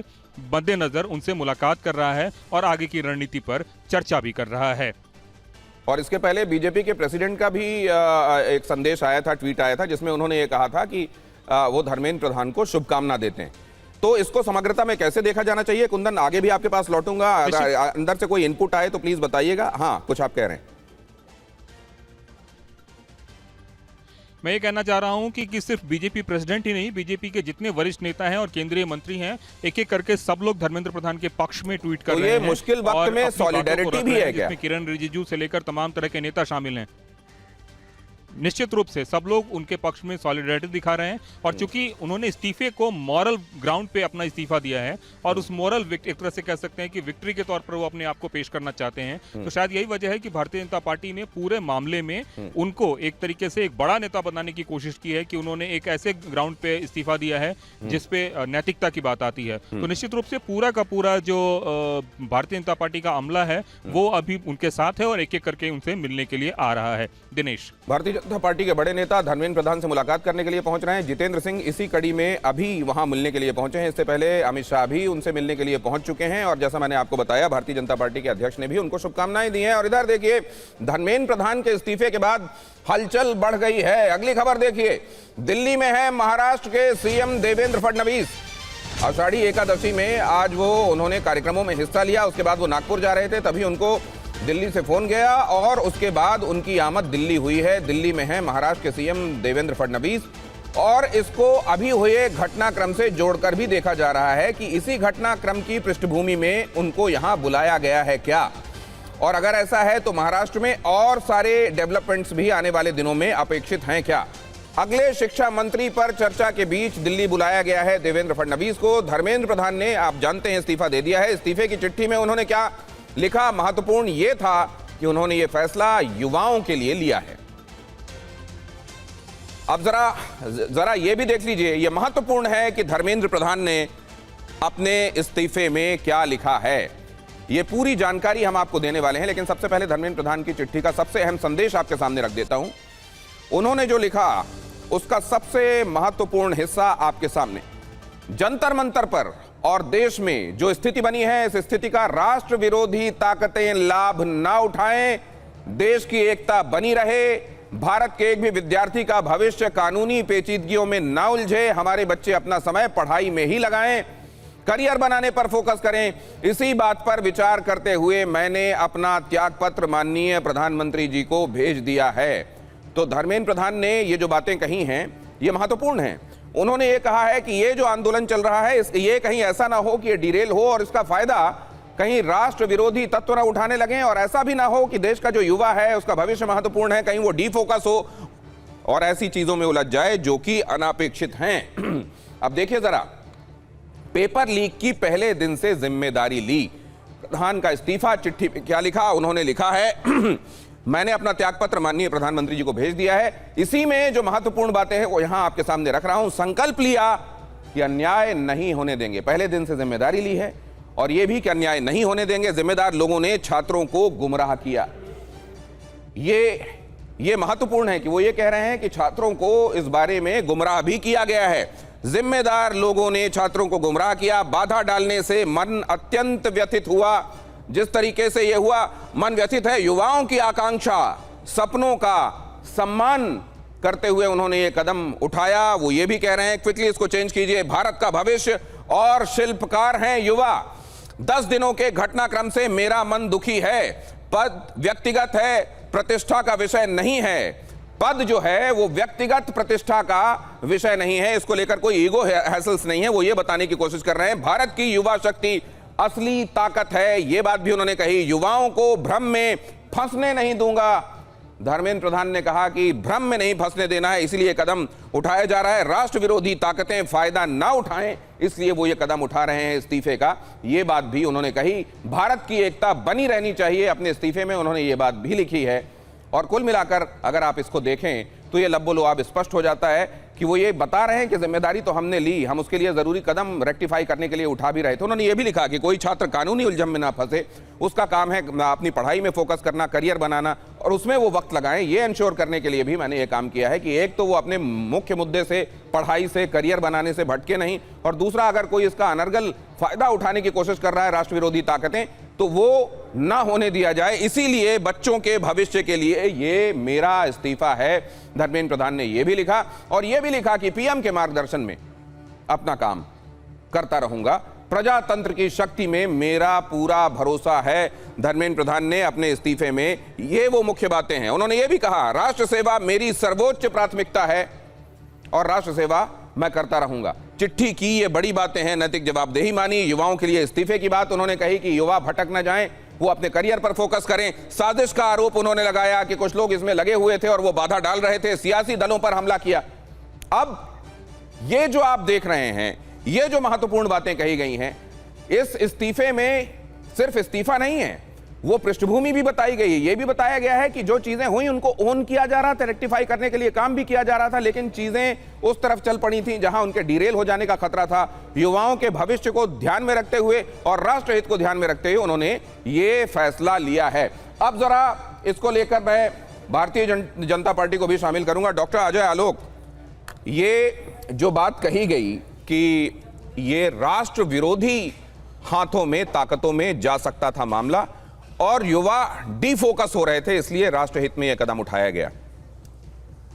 मद्देनजर उनसे मुलाकात कर रहा है और आगे की रणनीति पर चर्चा भी कर रहा है। और इसके पहले बीजेपी के प्रेसिडेंट का भी एक संदेश आया था, ट्वीट आया था, जिसमें उन्होंने ये कहा था कि वो धर्मेंद्र प्रधान को शुभकामना देते हैं। तो इसको समग्रता में कैसे देखा जाना चाहिए? कुंदन, आगे भी आपके पास लौटूंगा, अंदर से कोई इनपुट आए तो प्लीज बताइएगा। हाँ, कुछ आप कह रहे हैं? मैं ये कहना चाह रहा हूं कि सिर्फ बीजेपी प्रेसिडेंट ही नहीं, बीजेपी के जितने वरिष्ठ नेता हैं और केंद्रीय मंत्री हैं, एक एक करके सब लोग धर्मेंद्र प्रधान के पक्ष में ट्वीट कर रहे हैं। ये मुश्किल वक्त में सॉलिडेरिटी भी है क्या? इसमें किरण रिजिजू से लेकर तमाम तरह के नेता शामिल हैं। निश्चित रूप से सब लोग उनके पक्ष में सॉलिडेरिटी दिखा रहे हैं और चूंकि उन्होंने इस्तीफे को मॉरल ग्राउंड पे अपना इस्तीफा दिया है और उस मॉरल एक तरह से कह सकते हैं कि विक्ट्री के तौर पर वो अपने आप को पेश करना चाहते हैं, तो शायद यही वजह है कि भारतीय जनता पार्टी ने पूरे मामले में उनको एक तरीके से एक बड़ा नेता बनाने की कोशिश की है कि उन्होंने एक ऐसे ग्राउंड पे इस्तीफा दिया है जिसपे नैतिकता की बात आती है। तो निश्चित रूप से पूरा का पूरा जो भारतीय जनता पार्टी का अमला है वो अभी उनके साथ है और एक एक करके उनसे मिलने के लिए आ रहा है। दिनेश, भारतीय जनता पार्टी के बड़े नेता धर्मेंद्र प्रधान से मुलाकात करने के लिए पहुंच रहे हैं। जितेंद्र सिंह इसी कड़ी में अभी वहां मिलने के लिए पहुंचे हैं। इससे पहले अमित शाह भी उनसे मिलने के लिए पहुंच चुके हैं और जैसा मैंने आपको बताया, भारतीय जनता पार्टी के अध्यक्ष ने भी उनको शुभकामनाएं दी हैं। और इधर देखिए, धर्मेंद्र प्रधान के इस्तीफे के बाद हलचल बढ़ गई है। अगली खबर देखिए, दिल्ली में है महाराष्ट्र के सीएम देवेंद्र फडणवीस। आषाढ़ी एकादशी में आज वो उन्होंने कार्यक्रमों में हिस्सा लिया, उसके बाद वो नागपुर जा रहे थे, तभी उनको दिल्ली से फोन गया और उसके बाद उनकी आमद दिल्ली हुई है। दिल्ली में है महाराष्ट्र के सीएम देवेंद्र फडणवीस और इसको अभी हुए घटनाक्रम से जोड़कर भी देखा जा रहा है कि इसी घटनाक्रम की पृष्ठभूमि में उनको यहां बुलाया गया है क्या, और अगर ऐसा है तो महाराष्ट्र में और सारे डेवलपमेंट्स भी आने वाले दिनों में अपेक्षित हैं क्या। अगले शिक्षा मंत्री पर चर्चा के बीच दिल्ली बुलाया गया है देवेंद्र फडणवीस को। धर्मेंद्र प्रधान ने, आप जानते हैं, इस्तीफा दे दिया है। इस्तीफे की चिट्ठी में उन्होंने क्या लिखा? महत्वपूर्ण यह था कि उन्होंने ये फैसला युवाओं के लिए लिया है। अब जरा ये भी देख लीजिए, यह महत्वपूर्ण है कि धर्मेंद्र प्रधान ने अपने इस्तीफे में क्या लिखा है। ये पूरी जानकारी हम आपको देने वाले हैं, लेकिन सबसे पहले धर्मेंद्र प्रधान की चिट्ठी का सबसे अहम संदेश आपके सामने रख देता हूं। उन्होंने जो लिखा उसका सबसे महत्वपूर्ण हिस्सा आपके सामने। जंतर मंतर पर और देश में जो स्थिति बनी है, इस स्थिति का राष्ट्र विरोधी ताकतें लाभ ना उठाएं, देश की एकता बनी रहे, भारत के एक भी विद्यार्थी का भविष्य कानूनी पेचीदगियों में ना उलझे, हमारे बच्चे अपना समय पढ़ाई में ही लगाएं, करियर बनाने पर फोकस करें। इसी बात पर विचार करते हुए मैंने अपना त्यागपत्र माननीय प्रधानमंत्री जी को भेज दिया है। तो धर्मेंद्र प्रधान ने ये जो बातें कही हैं ये महत्वपूर्ण हैं। उन्होंने ये कहा है कि ये जो आंदोलन चल रहा है ये कहीं ऐसा ना हो कि ये डिरेल हो और इसका फायदा कहीं राष्ट्र विरोधी तत्व ना उठाने लगे, और ऐसा भी ना हो कि देश का जो युवा है उसका भविष्य महत्वपूर्ण है, कहीं वो डिफोकस हो और ऐसी चीजों में उलझ जाए जो कि अनापेक्षित हैं। अब देखिए जरा, पेपर लीक की पहले दिन से जिम्मेदारी ली, प्रधान का इस्तीफा। चिट्ठी पे क्या लिखा? उन्होंने लिखा है मैंने अपना त्यागपत्र माननीय प्रधानमंत्री जी को भेज दिया है। इसी में जो महत्वपूर्ण बातें हैं वो यहां आपके सामने रख रहा हूं। संकल्प लिया कि अन्याय नहीं होने देंगे, पहले दिन से जिम्मेदारी ली है, और यह भी कि अन्याय नहीं होने देंगे। जिम्मेदार लोगों ने छात्रों को गुमराह किया। ये महत्वपूर्ण है कि वो ये कह रहे हैं कि छात्रों को इस बारे में गुमराह भी किया गया है। जिम्मेदार लोगों ने छात्रों को गुमराह किया। बाधा डालने से मन अत्यंत व्यथित हुआ। जिस तरीके से यह हुआ, मन व्यथित है। युवाओं की आकांक्षा, सपनों का सम्मान करते हुए उन्होंने ये कदम उठाया। वो ये भी कह रहे हैं क्विकली इसको चेंज कीजिए, भारत का भविष्य और शिल्पकार हैं युवा। 10 दिनों के घटनाक्रम से मेरा मन दुखी है। पद व्यक्तिगत है, प्रतिष्ठा का विषय नहीं है। पद जो है वो व्यक्तिगत प्रतिष्ठा का विषय नहीं है, इसको लेकर कोई ईगो हैसल्स नहीं है। वो ये बताने की कोशिश कर रहे हैं भारत की युवा शक्ति असली ताकत है। ये बात भी उन्होंने कही। युवाओं को भ्रम में फंसने नहीं दूंगा। धर्मेंद्र प्रधान ने कहा कि भ्रम में नहीं फंसने देना है, इसलिए कदम उठाया जा रहा है। राष्ट्र विरोधी ताकतें फायदा ना उठाएं, इसलिए वो ये कदम उठा रहे हैं इस्तीफे का। ये बात भी उन्होंने कही। भारत की एकता बनी रहनी चाहिए, अपने इस्तीफे में उन्होंने ये बात भी लिखी है। और कुल मिलाकर अगर आप इसको देखें तो ये लब्बो लुआब स्पष्ट हो जाता है कि वो ये बता रहे हैं कि जिम्मेदारी तो हमने ली, हम उसके लिए जरूरी कदम रेक्टिफाई करने के लिए उठा भी रहे थे। उन्होंने ये भी लिखा कि कोई छात्र कानूनी उलझन में ना फंसे, उसका काम है अपनी पढ़ाई में फोकस करना, करियर बनाना, और उसमें वो वक्त लगाएं। ये इंश्योर करने के लिए भी मैंने ये काम किया है कि एक तो वो अपने मुख्य मुद्दे से, पढ़ाई से, करियर बनाने से भटके नहीं, और दूसरा अगर कोई इसका अनर्गल फायदा उठाने की कोशिश कर रहा है राष्ट्र विरोधी ताकतें, तो वो ना होने दिया जाए। इसीलिए बच्चों के भविष्य के लिए ये मेरा इस्तीफा है। धर्मेंद्र प्रधान ने यह भी लिखा, और यह भी लिखा कि पीएम के मार्गदर्शन में अपना काम करता रहूंगा। प्रजातंत्र की शक्ति में मेरा पूरा भरोसा है। धर्मेंद्र प्रधान ने अपने इस्तीफे में ये वो मुख्य बातें हैं। उन्होंने ये भी कहा, राष्ट्र सेवा मेरी सर्वोच्च प्राथमिकता है और राष्ट्र सेवा मैं करता रहूंगा। चिट्ठी की ये बड़ी बातें हैं, नैतिक जवाबदेही मानी। युवाओं के लिए इस्तीफे की बात उन्होंने कही कि युवा भटक न जाएं, वो अपने करियर पर फोकस करें। साजिश का आरोप उन्होंने लगाया कि कुछ लोग इसमें लगे हुए थे और वो बाधा डाल रहे थे, सियासी दलों पर हमला किया। अब ये जो आप देख रहे हैं, ये जो महत्वपूर्ण बातें कही गई हैं, इस इस्तीफे में सिर्फ इस्तीफा नहीं है, वो पृष्ठभूमि भी बताई गई है। ये भी बताया गया है कि जो चीजें हुई उनको ओन किया जा रहा था, रेक्टिफाई करने के लिए काम भी किया जा रहा था, लेकिन चीजें उस तरफ चल पड़ी थी जहां उनके डिरेल हो जाने का खतरा था। युवाओं के भविष्य को ध्यान में रखते हुए और राष्ट्रहित को ध्यान में रखते हुए उन्होंने ये फैसला लिया है। अब जरा इसको लेकर मैं भारतीय जनता पार्टी को भी शामिल करूंगा। डॉक्टर अजय आलोक, ये जो बात कही गई कि ये राष्ट्र विरोधी हाथों में, ताकतों में जा सकता था मामला, और युवा डिफोकस हो रहे थे, इसलिए राष्ट्रहित में यह कदम उठाया गया।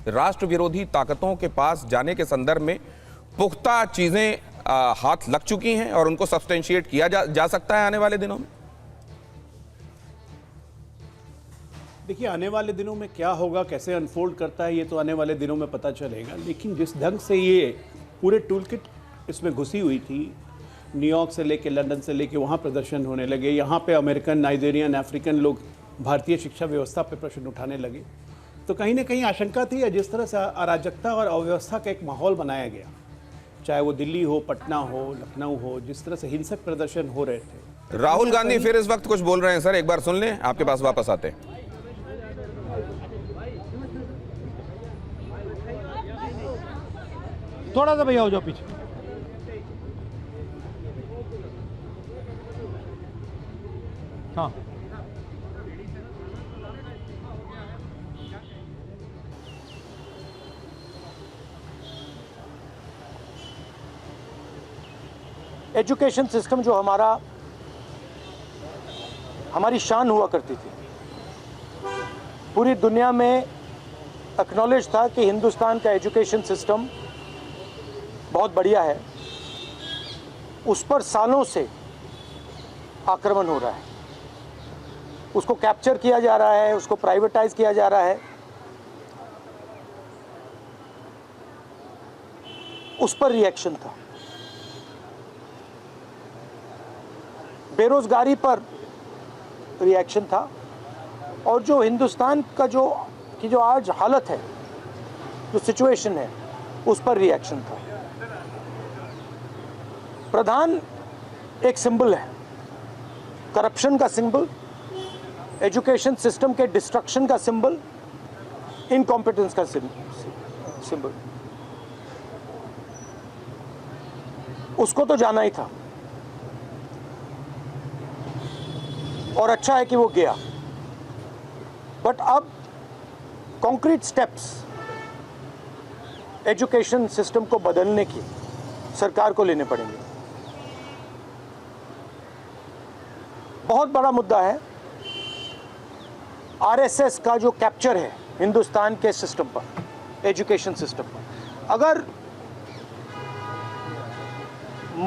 राष्ट्र विरोधी ताकतों के पास जाने के संदर्भ में पुख्ता चीजें हाथ लग चुकी हैं और उनको सब्सटेंशिएट किया जा सकता है आने वाले दिनों में। देखिए, आने वाले दिनों में क्या होगा, कैसे अनफोल्ड करता है, ये तो आने वाले दिनों में पता चलेगा। लेकिन जिस ढंग से ये पूरे टूल किट इसमें घुसी हुई थी, न्यूयॉर्क से लेके लंदन से लेके वहाँ प्रदर्शन होने लगे, यहाँ पे अमेरिकन, नाइजीरियन, अफ्रीकन लोग भारतीय शिक्षा व्यवस्था पे प्रश्न उठाने लगे, तो कहीं ना कहीं आशंका थी। या जिस तरह से अराजकता और अव्यवस्था का एक माहौल बनाया गया, चाहे वो दिल्ली हो, पटना हो, लखनऊ हो, जिस तरह से हिंसक प्रदर्शन हो रहे थे। राहुल गांधी फिर इस वक्त कुछ बोल रहे हैं सर, एक बार सुन लें, आपके पास वापस आते हैं। थोड़ा सा भैया हो जाओ पीछे। हाँ, एजुकेशन सिस्टम जो हमारी शान हुआ करती थी, पूरी दुनिया में एक्नॉलेज था कि हिंदुस्तान का एजुकेशन सिस्टम बहुत बढ़िया है। उस पर सालों से आक्रमण हो रहा है, उसको कैप्चर किया जा रहा है, उसको प्राइवेटाइज किया जा रहा है, उस पर रिएक्शन था। बेरोजगारी पर रिएक्शन था, और जो हिंदुस्तान का जो आज हालत है, जो सिचुएशन है, उस पर रिएक्शन था। प्रधान एक सिंबल है, करप्शन का सिंबल, एजुकेशन सिस्टम के डिस्ट्रक्शन का सिंबल, इनकॉम्पिटेंस का सिंबल। उसको तो जाना ही था, और अच्छा है कि वो गया। बट अब कॉन्क्रीट स्टेप्स एजुकेशन सिस्टम को बदलने की सरकार को लेने पड़ेंगे। बहुत बड़ा मुद्दा है आरएसएस का जो कैप्चर है हिंदुस्तान के सिस्टम पर, एजुकेशन सिस्टम पर। अगर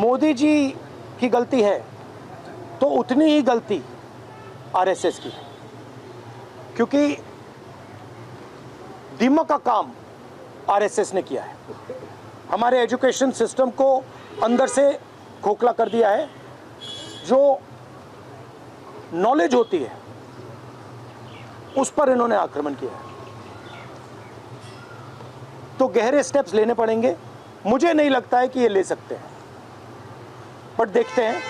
मोदी जी की गलती है तो उतनी ही गलती आरएसएस की है, क्योंकि दीमक का काम आरएसएस ने किया है। हमारे एजुकेशन सिस्टम को अंदर से खोखला कर दिया है। जो नॉलेज होती है उस पर इन्होंने आक्रमण किया है। तो गहरे स्टेप्स लेने पड़ेंगे। मुझे नहीं लगता है कि ये ले सकते हैं, बट देखते हैं।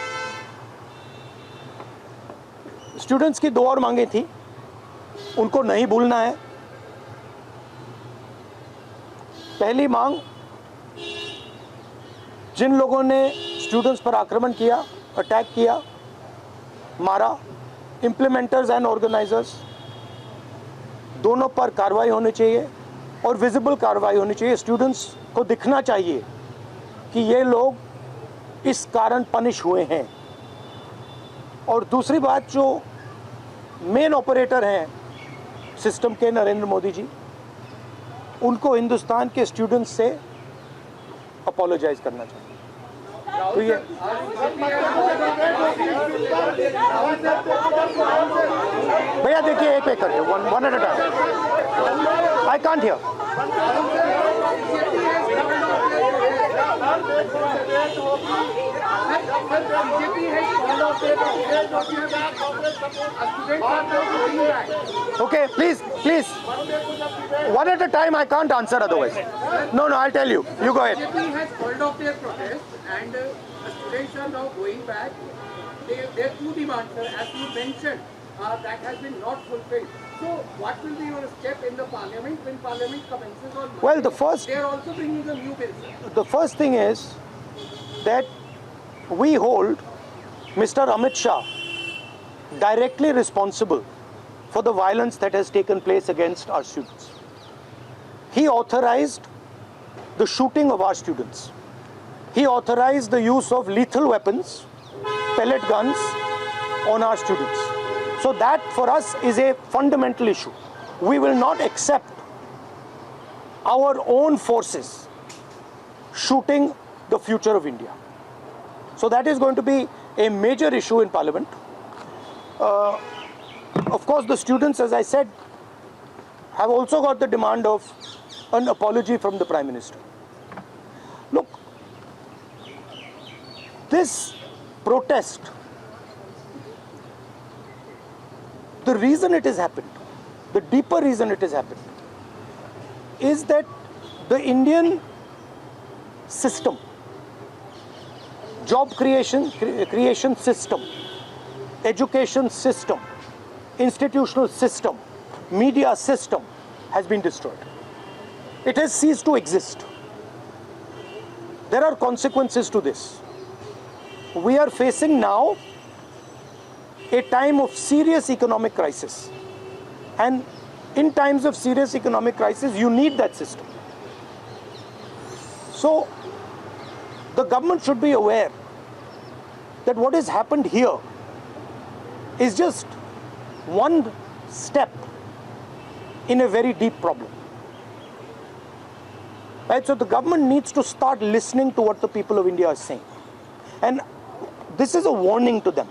स्टूडेंट्स की 2 और मांगे थी, उनको नहीं भूलना है। पहली मांग, जिन लोगों ने स्टूडेंट्स पर आक्रमण किया, अटैक किया, मारा, इम्प्लीमेंटर्स एंड ऑर्गेनाइजर्स, दोनों पर कार्रवाई होनी चाहिए, और विजिबल कार्रवाई होनी चाहिए। स्टूडेंट्स को दिखना चाहिए कि ये लोग इस कारण पनिश हुए हैं। और दूसरी बात, जो मेन ऑपरेटर हैं सिस्टम के, नरेंद्र मोदी जी, उनको हिंदुस्तान के स्टूडेंट्स से अपोलोजाइज करना चाहिए। तो ये भैया देखिए, एक एक करके, one at a time. I can't hear. Okay, please, one at a time. I can't answer otherwise. No, I'll tell you. You go ahead. BJP has called off their protest, and students are now going back. Their 2 demands, sir, as you mentioned, that has been not fulfilled. So, what will be your step in the parliament when parliament commences on Monday? Well, the first, they are also bringing a new bill, sir. The first thing is that we hold Mr. Amit Shah directly responsible for the violence that has taken place against our students. He authorized the shooting of our students. He authorized the use of lethal weapons, pellet guns, on our students. So that for us is a fundamental issue. We will not accept our own forces shooting the future of India. So that is going to be a major issue in Parliament. Of course, the students, as I said, have also got the demand of an apology from the Prime Minister. Look, this protest, the reason it has happened, the deeper reason it has happened, is that the Indian system, job creation system, education system, institutional system, media system has been destroyed. It has ceased to exist. There are consequences to this. We are facing now a time of serious economic crisis. And in times of serious economic crisis, you need that system. So, the government should be aware that what has happened here is just one step in a very deep problem. Right? So the government needs to start listening to what the people of India are saying. And this is a warning to them.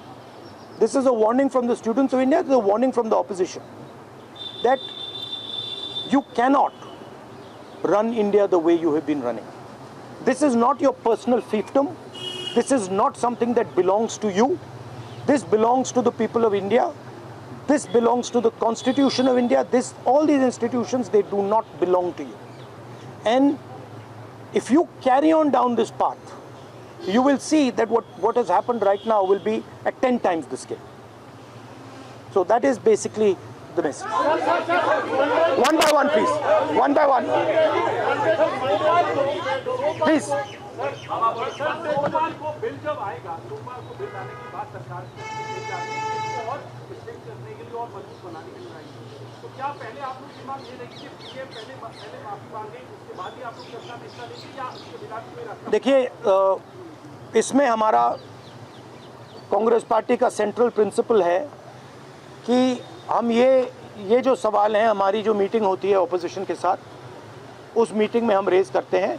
This is a warning from the students of India, this is a warning from the opposition, that you cannot run India the way you have been running. This is not your personal fiefdom. This is not something that belongs to you. This belongs to the people of India. This belongs to the Constitution of India. All these institutions, they do not belong to you. And if you carry on down this path, you will see that what has happened right now will be at 10 times the scale. So that is basically the message. One by one, please. One by one. Please. देखिए, इसमें हमारा Congress party का central principal है कि हम ये जो सवाल हैं, हमारी जो मीटिंग होती है ऑपोजिशन के साथ, उस मीटिंग में हम रेज करते हैं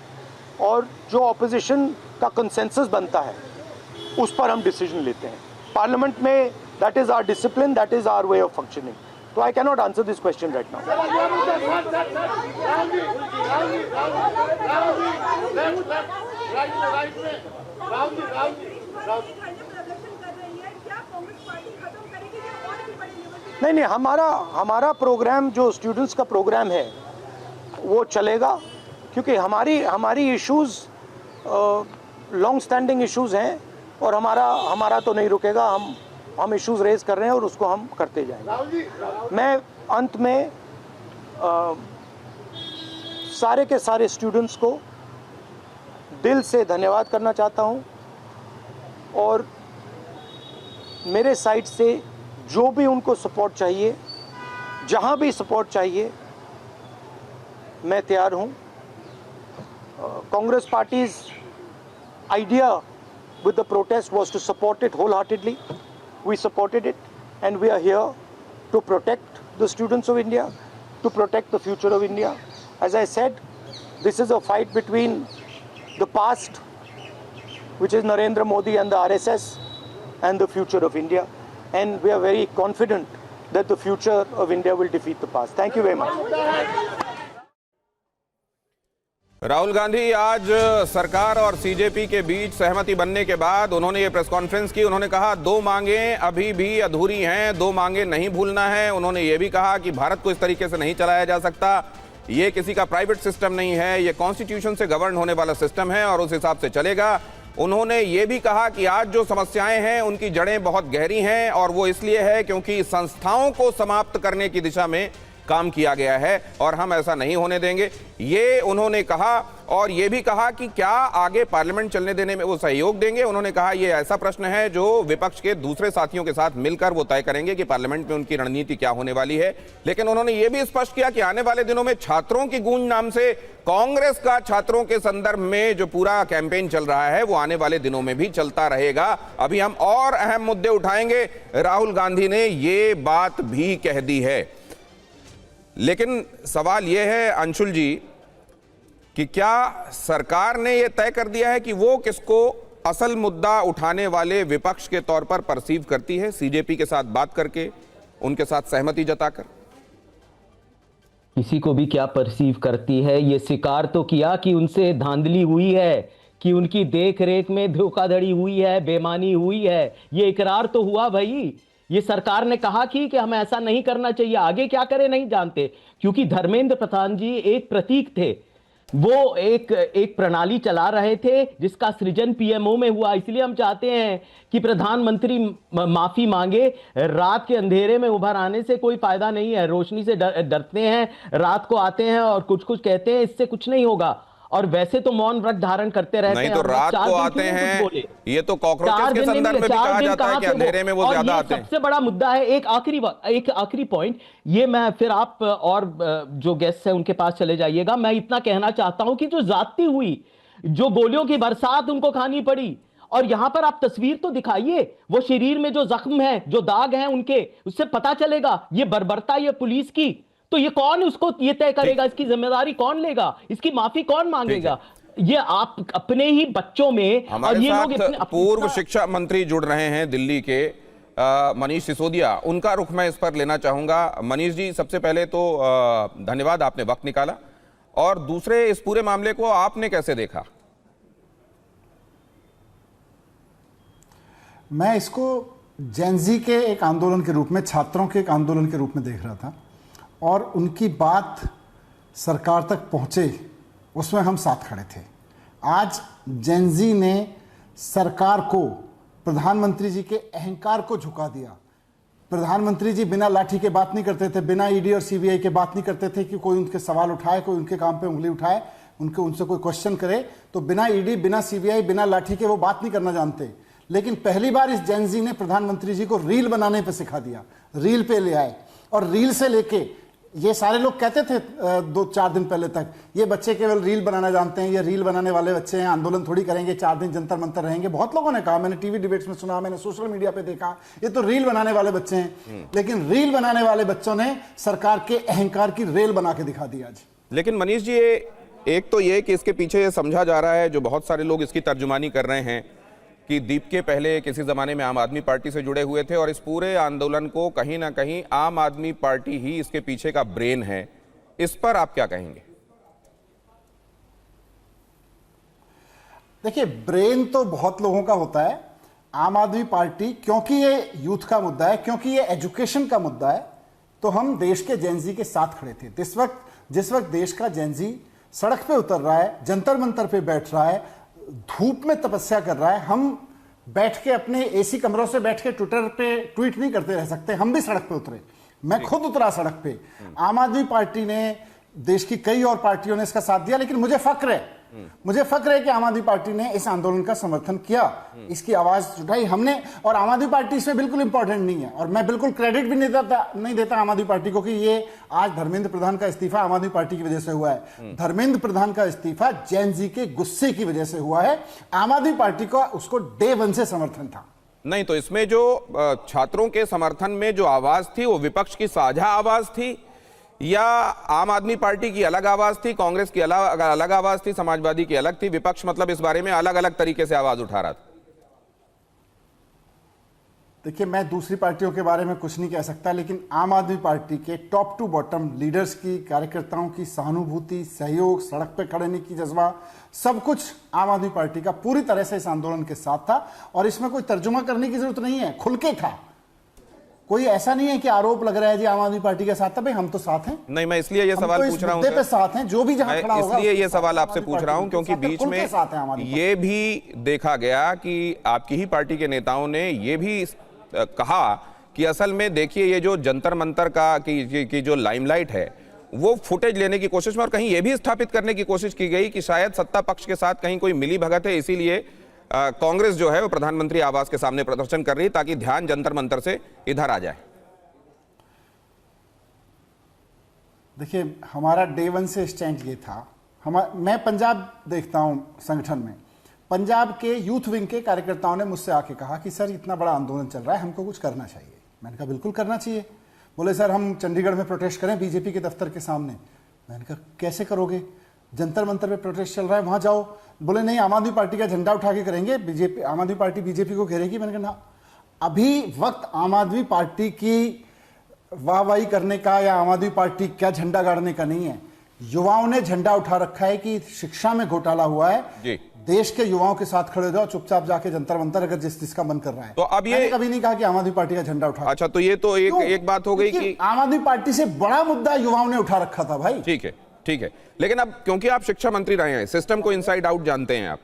और जो ऑपोजिशन का कंसेंसस बनता है उस पर हम डिसीजन लेते हैं पार्लियामेंट में. That is our discipline, that is our way of functioning. So I cannot answer this question right now. नहीं, हमारा प्रोग्राम जो स्टूडेंट्स का प्रोग्राम है वो चलेगा, क्योंकि हमारी इश्यूज लॉन्ग स्टैंडिंग इश्यूज हैं और हमारा तो नहीं रुकेगा. हम इश्यूज रेज कर रहे हैं और उसको हम करते जाएंगे. मैं अंत में सारे के सारे स्टूडेंट्स को दिल से धन्यवाद करना चाहता हूं और मेरे साइड से जो भी उनको सपोर्ट चाहिए, जहां भी सपोर्ट चाहिए, मैं तैयार हूं. Congress parties idea with the protest was to support it wholeheartedly. We supported it, and we are here to protect the students of India, to protect the future of India. As I said, this is a fight between the past, which is Narendra Modi and the RSS, and the future of India. And we are very confident that the future of India will defeat the past. Thank you very much. Rahul Gandhi आज सरकार और CJP के बीच सहमति बनने के बाद उन्होंने ये प्रेस कॉन्फ्रेंस की. उन्होंने कहा 2 मांगें अभी भी अधूरी हैं, 2 मांगें नहीं भूलना है. उन्होंने ये भी कहा कि भारत को इस तरीके से नहीं चलाया जा सकता, ये किसी का प्राइवेट सिस्टम नहीं है, ये कॉन्स्टिट्यूशन से गवर्न होने वाला सिस्टम है और उस हिसाब से चलेगा. उन्होंने ये भी कहा कि आज जो समस्याएं हैं उनकी जड़ें बहुत गहरी हैं और वो इसलिए है क्योंकि संस्थाओं को समाप्त करने की दिशा में काम किया गया है और हम ऐसा नहीं होने देंगे, ये उन्होंने कहा. और ये भी कहा कि क्या आगे पार्लियामेंट चलने देने में वो सहयोग देंगे. उन्होंने कहा ये ऐसा प्रश्न है जो विपक्ष के दूसरे साथियों के साथ मिलकर वो तय करेंगे कि पार्लियामेंट में उनकी रणनीति क्या होने वाली है. लेकिन उन्होंने ये भी स्पष्ट किया कि आने वाले दिनों में छात्रों की गूंज नाम से कांग्रेस का छात्रों के संदर्भ में जो पूरा कैंपेन चल रहा है वो आने वाले दिनों में भी चलता रहेगा. अभी हम और अहम मुद्दे उठाएंगे. राहुल गांधी ने ये बात भी कह दी है. लेकिन सवाल यह है अंशुल जी कि क्या सरकार ने यह तय कर दिया है कि वो किसको असल मुद्दा उठाने वाले विपक्ष के तौर पर परसीव करती है, सीजेपी के साथ बात करके, उनके साथ सहमति जताकर? किसी को भी क्या परसीव करती है, ये स्वीकार तो किया कि उनसे धांधली हुई है, कि उनकी देख रेख में धोखाधड़ी हुई है, बेईमानी हुई है. ये इकरार तो हुआ भाई. ये सरकार ने कहा कि हम ऐसा नहीं करना चाहिए. आगे क्या करें नहीं जानते, क्योंकि धर्मेंद्र प्रधान जी एक प्रतीक थे. वो एक प्रणाली चला रहे थे जिसका सृजन पीएमओ में हुआ. इसलिए हम चाहते हैं कि प्रधानमंत्री माफी मांगे. रात के अंधेरे में उभर आने से कोई फायदा नहीं है. रोशनी से डरते हैं, रात को आते हैं और कुछ कहते हैं, इससे कुछ नहीं होगा. और वैसे तो मौन व्रत धारण करते रहते हैं. नहीं तो रात को आते हैं, ये तो कॉकरोचेस के संदर्भ में भी कहा जाता है कि अंधेरे में वो ज्यादा आते हैं. सबसे बड़ा मुद्दा है. एक आखिरी पॉइंट, ये मैं फिर आप और जो गेस्ट है उनके पास चले जाइएगा. मैं इतना कहना चाहता हूं कि जो जाती हुई, जो गोलियों की बरसात उनको खानी पड़ी, और यहां पर आप तस्वीर तो दिखाइए, वो शरीर में जो जख्म है, जो दाग हैं उनके, उससे पता चलेगा ये बर्बरता ये पुलिस की. तो ये कौन उसको ये तय करेगा, इसकी जिम्मेदारी कौन लेगा, इसकी माफी कौन मांगेगा? ये आप अपने ही बच्चों में, और हमारे ये लोग साथ पूर्व शिक्षा मंत्री जुड़ रहे हैं दिल्ली के, मनीष सिसोदिया, उनका रुख मैं इस पर लेना चाहूंगा। मनीष जी, सबसे पहले तो धन्यवाद, आपने वक्त निकाला, और दूसरे इस पूरे मामले को आपने कैसे देखा? मैं इसको जेनजी के एक आंदोलन के रूप में, छात्रों के एक आंदोलन के रूप में देख रहा था, और उनकी बात सरकार तक पहुंचे उसमें हम साथ खड़े थे। आज जेनजी ने सरकार को, प्रधानमंत्री जी के अहंकार को झुका दिया। प्रधानमंत्री जी बिना लाठी के बात नहीं करते थे, बिना ईडी और सीबीआई के बात नहीं करते थे कि कोई उनके सवाल उठाए, कोई उनके काम पे उंगली उठाए, उनसे कोई क्वेश्चन करे तो बिना ईडी, बिना सीबीआई, बिना लाठी के वो बात नहीं करना जानते। लेकिन पहली बार इस जेनजी ने प्रधानमंत्री जी को रील बनाने पे सिखा दिया, रील पे ले आए, और रील से लेके ये सारे लोग कहते थे 2-4 दिन पहले तक ये बच्चे केवल रील बनाना जानते हैं, ये रील बनाने वाले बच्चे हैं, आंदोलन थोड़ी करेंगे, 4 दिन जंतर मंतर रहेंगे। बहुत लोगों ने कहा, मैंने टीवी डिबेट्स में सुना, मैंने सोशल मीडिया पे देखा, ये तो रील बनाने वाले बच्चे हैं। लेकिन रील बनाने वाले बच्चों ने सरकार के अहंकार की रेल बना के दिखा दी आज। लेकिन मनीष जी, एक तो ये कि इसके पीछे ये समझा जा रहा है, जो बहुत सारे लोग इसकी तर्जुमानी कर रहे हैं, कि दीप के पहले किसी जमाने में आम आदमी पार्टी से जुड़े हुए थे, और इस पूरे आंदोलन को कहीं ना कहीं आम आदमी पार्टी ही इसके पीछे का ब्रेन है। इस पर आप क्या कहेंगे? देखिए, ब्रेन तो बहुत लोगों का होता है। आम आदमी पार्टी, क्योंकि ये यूथ का मुद्दा है, क्योंकि ये एजुकेशन का मुद्दा है, तो हम देश के जेनजी के साथ खड़े थे। जिस वक्त देश का जेनजी सड़क पे उतर रहा है, जंतर मंतर पे बैठ रहा है, धूप में तपस्या कर रहा है, हम बैठ के अपने एसी कमरों से बैठ के ट्विटर पे ट्वीट नहीं करते रह सकते, हम भी सड़क पे उतरे। मैं खुद उतरा सड़क पे। आम आदमी पार्टी ने, देश की कई और पार्टियों ने इसका साथ दिया, लेकिन मुझे फक्र है कि आम आदमी पार्टी ने इस आंदोलन का समर्थन किया, इसकी आवाज उठाई हमने। और आम आदमी पार्टी इसमें बिल्कुल इंपॉर्टेंट नहीं है, और मैं बिल्कुल क्रेडिट भी नहीं देता आम आदमी पार्टी को कि ये आज धर्मेंद्र प्रधान का इस्तीफा आम आदमी पार्टी की वजह से हुआ है। धर्मेंद्र प्रधान का इस्तीफा जेनजी के गुस्से की वजह से हुआ है। आम आदमी पार्टी का उसको डे 1 से समर्थन था। नहीं, तो इसमें जो छात्रों के समर्थन में जो आवाज थी, वो विपक्ष की साझा आवाज थी, या आम आदमी पार्टी की अलग आवाज थी, कांग्रेस की अलग आवाज थी, समाजवादी की अलग थी? विपक्ष मतलब इस बारे में अलग अलग तरीके से आवाज उठा रहा था। देखिए, मैं दूसरी पार्टियों के बारे में कुछ नहीं कह सकता, लेकिन आम आदमी पार्टी के टॉप टू बॉटम लीडर्स की, कार्यकर्ताओं की सहानुभूति, सहयोग, सड़क पे खड़े होने की जज्बा, सब कुछ आम आदमी पार्टी का पूरी तरह से इस आंदोलन के साथ था। और इसमें कोई तर्जुमा करने की जरूरत नहीं है, खुल के था। कोई ऐसा नहीं है कि आरोप लग रहा है जी आम आदमी पार्टी के साथ था। भाई, हम तो साथ हैं। नहीं, मैं इसलिए ये सवाल पूछ रहा हूं, पे साथ हैं, जो भी जहां खड़ा होगा, इसलिए ये सवाल आपसे पूछ रहा हूं क्योंकि बीच में ये भी देखा गया कि आपकी ही पार्टी के नेताओं ने ये भी कहा कि असल में देखिए, ये जो जंतर मंतर का की जो लाइमलाइट है, वो फुटेज लेने की कोशिश में, और कहीं ये भी स्थापित करने की कोशिश की गई कि शायद सत्ता पक्ष के साथ कहीं कोई मिली भगत है, इसीलिए कांग्रेस जो है वो प्रधानमंत्री आवास के सामने प्रदर्शन कर रही है, ताकि ध्यान जंतर मंतर से इधर आ जाए। देखिए, हमारा डे 1 से स्टैंड ये था। मैं पंजाब देखता हूं संगठन में, पंजाब के यूथ विंग के कार्यकर्ताओं ने मुझसे आके कहा कि सर, इतना बड़ा आंदोलन चल रहा है, हमको कुछ करना चाहिए। मैंने कहा बिल्कुल करना चाहिए। बोले सर, हम चंडीगढ़ में प्रोटेस्ट करें बीजेपी के दफ्तर के सामने। मैंने कहा कैसे करोगे, जंतर मंतर पे प्रोटेस्ट चल रहा है, वहां जाओ। बोले नहीं, आम आदमी पार्टी का झंडा उठा के करेंगे, बीजेपी, आम आदमी पार्टी बीजेपी को घेरेगी। मैंने कहा ना, अभी वक्त आम आदमी पार्टी की वाहवाही करने का या आम आदमी पार्टी क्या झंडा गाड़ने का नहीं है। युवाओं ने झंडा उठा रखा है कि शिक्षा में घोटाला हुआ है जी। देश के युवाओं के साथ खड़े हो जाओ, चुपचाप जाके जंतर मंतर, अगर जिसका मन कर रहा है। तो अब ये कभी नहीं कहा कि आम आदमी पार्टी का झंडा उठा। अच्छा, तो ये तो एक बात हो गई कि आम आदमी पार्टी से बड़ा मुद्दा युवाओं ने उठा रखा था भाई। ठीक है, लेकिन अब क्योंकि आप शिक्षा मंत्री रहे हैं, सिस्टम को इनसाइड आउट जानते हैं आप,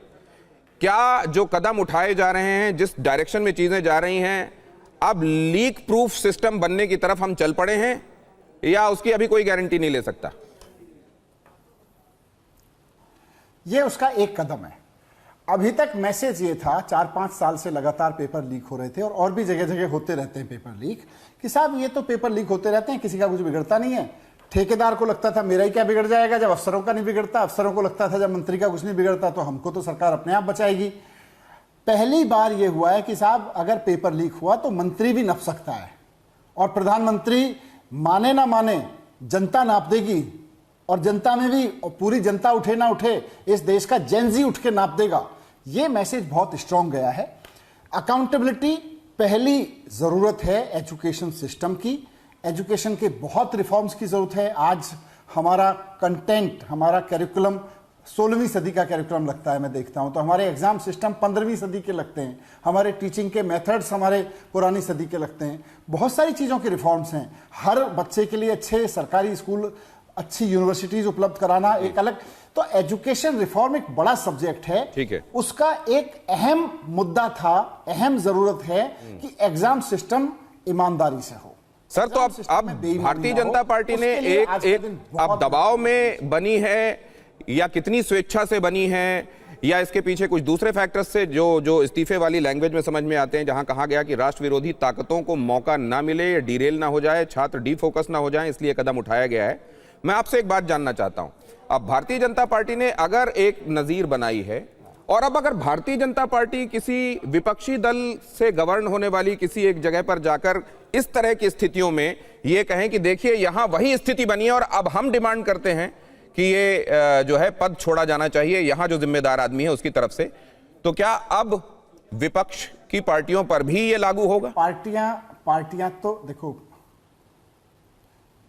क्या जो कदम उठाए जा रहे हैं, जिस डायरेक्शन में चीजें जा रही हैं, अब लीक प्रूफ सिस्टम बनने की तरफ हम चल पड़े हैं, या उसकी अभी कोई गारंटी नहीं ले सकता? यह उसका एक कदम है। अभी तक मैसेज ये था, 4-5 साल से लगातार पेपर लीक हो रहे थे, और भी जगह जगह होते रहते हैं पेपर लीक, कि साहब ये तो पेपर लीक होते रहते हैं, किसी का कुछ बिगड़ता नहीं है। ठेकेदार को लगता था मेरा ही क्या बिगड़ जाएगा, जब अफसरों का नहीं बिगड़ता, अफसरों को लगता था जब मंत्री का कुछ नहीं बिगड़ता तो हमको तो सरकार अपने आप बचाएगी। पहली बार यह हुआ है कि साहब, अगर पेपर लीक हुआ तो मंत्री भी नप सकता है, और प्रधानमंत्री माने ना माने, जनता नाप देगी और जनता में भी, और पूरी जनता उठे ना उठे, इस देश का जेनजी उठ के नाप देगा। ये मैसेज बहुत स्ट्रांग गया है। अकाउंटेबिलिटी पहली जरूरत है एजुकेशन सिस्टम की। एजुकेशन के बहुत रिफॉर्म्स की जरूरत है। आज हमारा कंटेंट, हमारा कैरिकुलम 16वीं सदी का कैरिकुलम लगता है, मैं देखता हूं तो हमारे एग्जाम सिस्टम 15वीं सदी के लगते हैं, हमारे टीचिंग के मेथड्स हमारे पुरानी सदी के लगते हैं। बहुत सारी चीज़ों के रिफॉर्म्स हैं। हर बच्चे के लिए अच्छे सरकारी स्कूल, अच्छी यूनिवर्सिटीज उपलब्ध कराना एक अलग, तो एजुकेशन रिफॉर्म एक बड़ा सब्जेक्ट है। ठीक है, उसका एक अहम मुद्दा था, अहम जरूरत है कि एग्जाम सिस्टम ईमानदारी से हो। सर, तो अब भारतीय जनता पार्टी ने एक अब दबाव में बनी है या कितनी स्वेच्छा से बनी है, या इसके पीछे कुछ दूसरे फैक्टर्स से जो इस्तीफे वाली लैंग्वेज में समझ में आते हैं, जहां कहा गया कि राष्ट्र विरोधी ताकतों को मौका ना मिले, या डीरेल ना हो जाए, छात्र डीफोकस ना हो जाए, इसलिए कदम उठाया गया है। मैं आपसे एक बात जानना चाहता हूं, अब भारतीय जनता पार्टी ने अगर एक नजीर बनाई है, और अब अगर भारतीय जनता पार्टी किसी विपक्षी दल से गवर्न होने वाली किसी एक जगह पर जाकर इस तरह की स्थितियों में ये कहें कि देखिए यहां वही स्थिति बनी है और अब हम डिमांड करते हैं कि ये जो है पद छोड़ा जाना चाहिए, यहां जो जिम्मेदार आदमी है उसकी तरफ से, तो क्या अब विपक्ष की पार्टियों पर भी ये लागू होगा? पार्टियां तो देखो,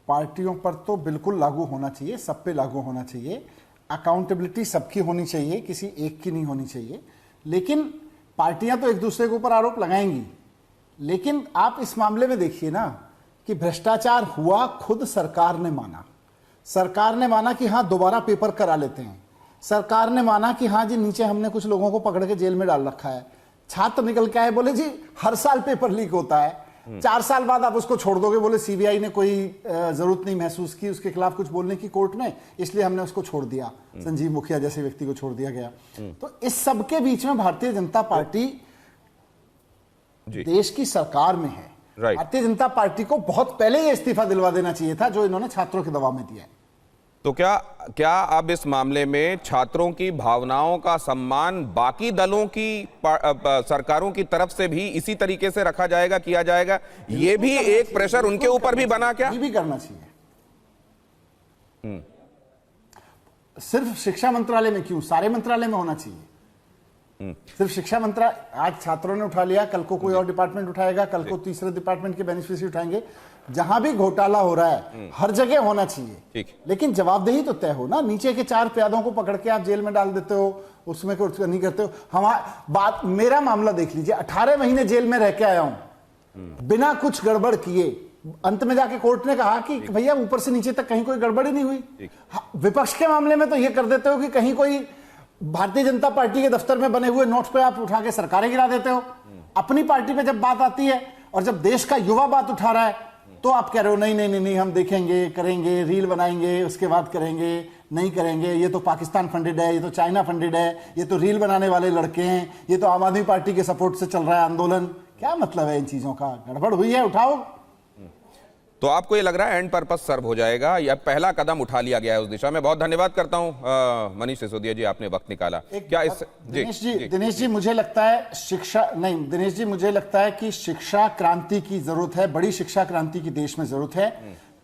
पार्टियों पर तो बिल्कुल लागू होना चाहिए, सब पे लागू होना चाहिए। अकाउंटेबिलिटी सबकी होनी चाहिए, किसी एक की नहीं होनी चाहिए। लेकिन पार्टियां तो एक दूसरे के ऊपर आरोप लगाएंगी, लेकिन आप इस मामले में देखिए ना कि भ्रष्टाचार हुआ, खुद सरकार ने माना। सरकार ने माना कि हाँ दोबारा पेपर करा लेते हैं। सरकार ने माना कि हाँ जी नीचे हमने कुछ लोगों को पकड़ के जेल में डाल रखा है। छात्र निकल के आए, बोले जी हर साल पेपर लीक होता है, 4 साल बाद आप उसको छोड़ दोगे। बोले सीबीआई ने कोई जरूरत नहीं महसूस की उसके खिलाफ कुछ बोलने की कोर्ट में, इसलिए हमने उसको छोड़ दिया। संजीव मुखिया जैसे व्यक्ति को छोड़ दिया गया। तो इस सब के बीच में भारतीय जनता पार्टी देश की सरकार में है। भारतीय जनता पार्टी को बहुत पहले ये इस्तीफा दिलवा देना चाहिए था जो इन्होंने छात्रों के दबाव में दिया है। तो क्या अब इस मामले में छात्रों की भावनाओं का सम्मान बाकी दलों की सरकारों की तरफ से भी इसी तरीके से रखा जाएगा, किया जाएगा? ये भी एक प्रेशर उनके ऊपर भी बना क्या? ये भी करना चाहिए। सिर्फ शिक्षा मंत्रालय में क्यों, सारे मंत्रालय में होना चाहिए। सिर्फ शिक्षा मंत्रालय, आज छात्रों ने उठा लिया, कल को कोई और डिपार्टमेंट उठाएगा, कल को तीसरे डिपार्टमेंट के बेनिफिशियरी उठाएंगे। जहां भी घोटाला हो रहा है हर जगह होना चाहिए, लेकिन जवाबदेही तो तय हो ना। नीचे के 4 प्यादों को पकड़ के आप जेल में डाल देते हो, उसमें कुछ नहीं करते हो। बात मेरा मामला देख लीजिए, 18 महीने जेल में रह के आया हूं बिना कुछ गड़बड़ किए। अंत में जाके कोर्ट ने कहा कि भैया ऊपर से नीचे तक कहीं कोई गड़बड़ी नहीं हुई। विपक्ष के मामले में तो यह कर देते हो कि कहीं कोई भारतीय जनता पार्टी के दफ्तर में बने हुए नोट्स पे आप उठा के सरकारें गिरा देते हो। अपनी पार्टी पे जब बात आती है और जब देश का युवा बात उठा रहा है तो आप कह रहे हो नहीं नहीं नहीं नहीं, हम देखेंगे, करेंगे, रील बनाएंगे, उसके बाद करेंगे, नहीं करेंगे, ये तो पाकिस्तान फंडेड है, ये तो चाइना फंडेड है, ये तो रील बनाने वाले लड़के हैं, ये तो आम आदमी पार्टी के सपोर्ट से चल रहा है आंदोलन। क्या मतलब है इन चीजों का? गड़बड़ हुई है, उठाओ। तो आपको ये लग रहा है एंड पर्पस सर्व हो जाएगा, या पहला कदम उठा लिया गया है उस दिशा में? बहुत धन्यवाद करता हूं मनीष सिसोदिया जी, आपने वक्त निकाला। क्या इस दिनेश जी मुझे लगता है दिनेश जी मुझे लगता है कि शिक्षा क्रांति की जरूरत है, बड़ी शिक्षा क्रांति की देश में जरूरत है।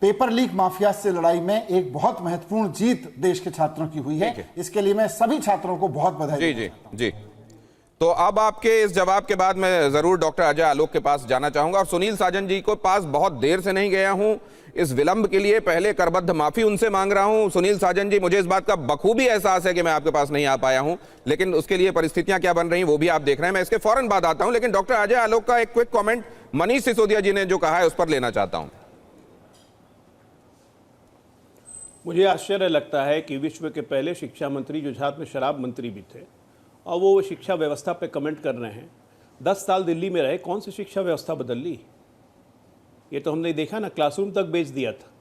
पेपर लीक माफिया से लड़ाई में एक बहुत महत्वपूर्ण जीत देश के छात्रों की हुई है। इसके लिए मैं सभी छात्रों को बहुत बधाई जी जी। तो अब आपके इस जवाब के बाद मैं जरूर डॉक्टर अजय आलोक के पास जाना चाहूंगा, और सुनील साजन जी को पास बहुत देर से नहीं गया हूं इस विलंब के लिए, पहले करबद्ध माफी उनसे मांग रहा हूं। सुनील साजन जी, मुझे इस बात का बखूबी एहसास है कि मैं आपके पास नहीं आ पाया हूं, लेकिन उसके लिए परिस्थितियां क्या बन रही वो भी आप देख रहे हैं। मैं इसके फौरन बाद आता हूं, लेकिन डॉक्टर अजय आलोक का एक क्विक कॉमेंट मनीष सिसोदिया जी ने जो कहा है उस पर लेना चाहता हूं। मुझे आश्चर्य लगता है कि विश्व के पहले शिक्षा मंत्री जो साथ में शराब मंत्री भी थे, और वो शिक्षा व्यवस्था पे कमेंट कर रहे हैं। 10 साल दिल्ली में रहे, कौन सी शिक्षा व्यवस्था बदल ली? ये तो हमने देखा ना, क्लासरूम तक बेच दिया था।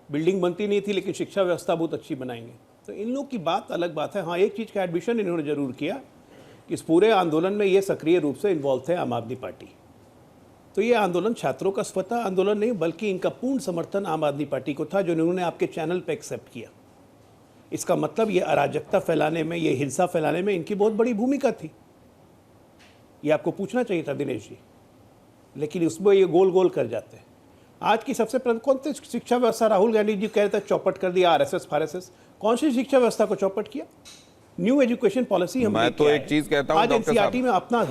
बिल्डिंग बनती नहीं थी लेकिन शिक्षा व्यवस्था बहुत अच्छी बनाएंगे। तो इन लोग की बात अलग बात है। हाँ, एक चीज़ का एडमिशन इन्होंने जरूर किया कि इस पूरे आंदोलन में ये सक्रिय रूप से इन्वॉल्व थे आम आदमी पार्टी। तो ये आंदोलन छात्रों का स्वतः आंदोलन नहीं, बल्कि इनका पूर्ण समर्थन आम आदमी पार्टी को था, जो इन्होंने आपके चैनल पर एक्सेप्ट किया। इसका मतलब ये अराजकता फैलाने में, ये हिंसा फैलाने में इनकी बहुत बड़ी भूमिका थी। ये आपको पूछना चाहिए था दिनेश जी, लेकिन उसमें ये गोल गोल कर जाते हैं। आज की सबसे कौन सी शिक्षा व्यवस्था राहुल गांधी जी कह रहे थे चौपट कर दिया, आरएसएस फारएसएस, कौन सी शिक्षा व्यवस्था को चौपट किया? न्यू एजुकेशन पॉलिसी हम मैं तो एक चीज कहता हूं आज एनसीईआरटी में अपना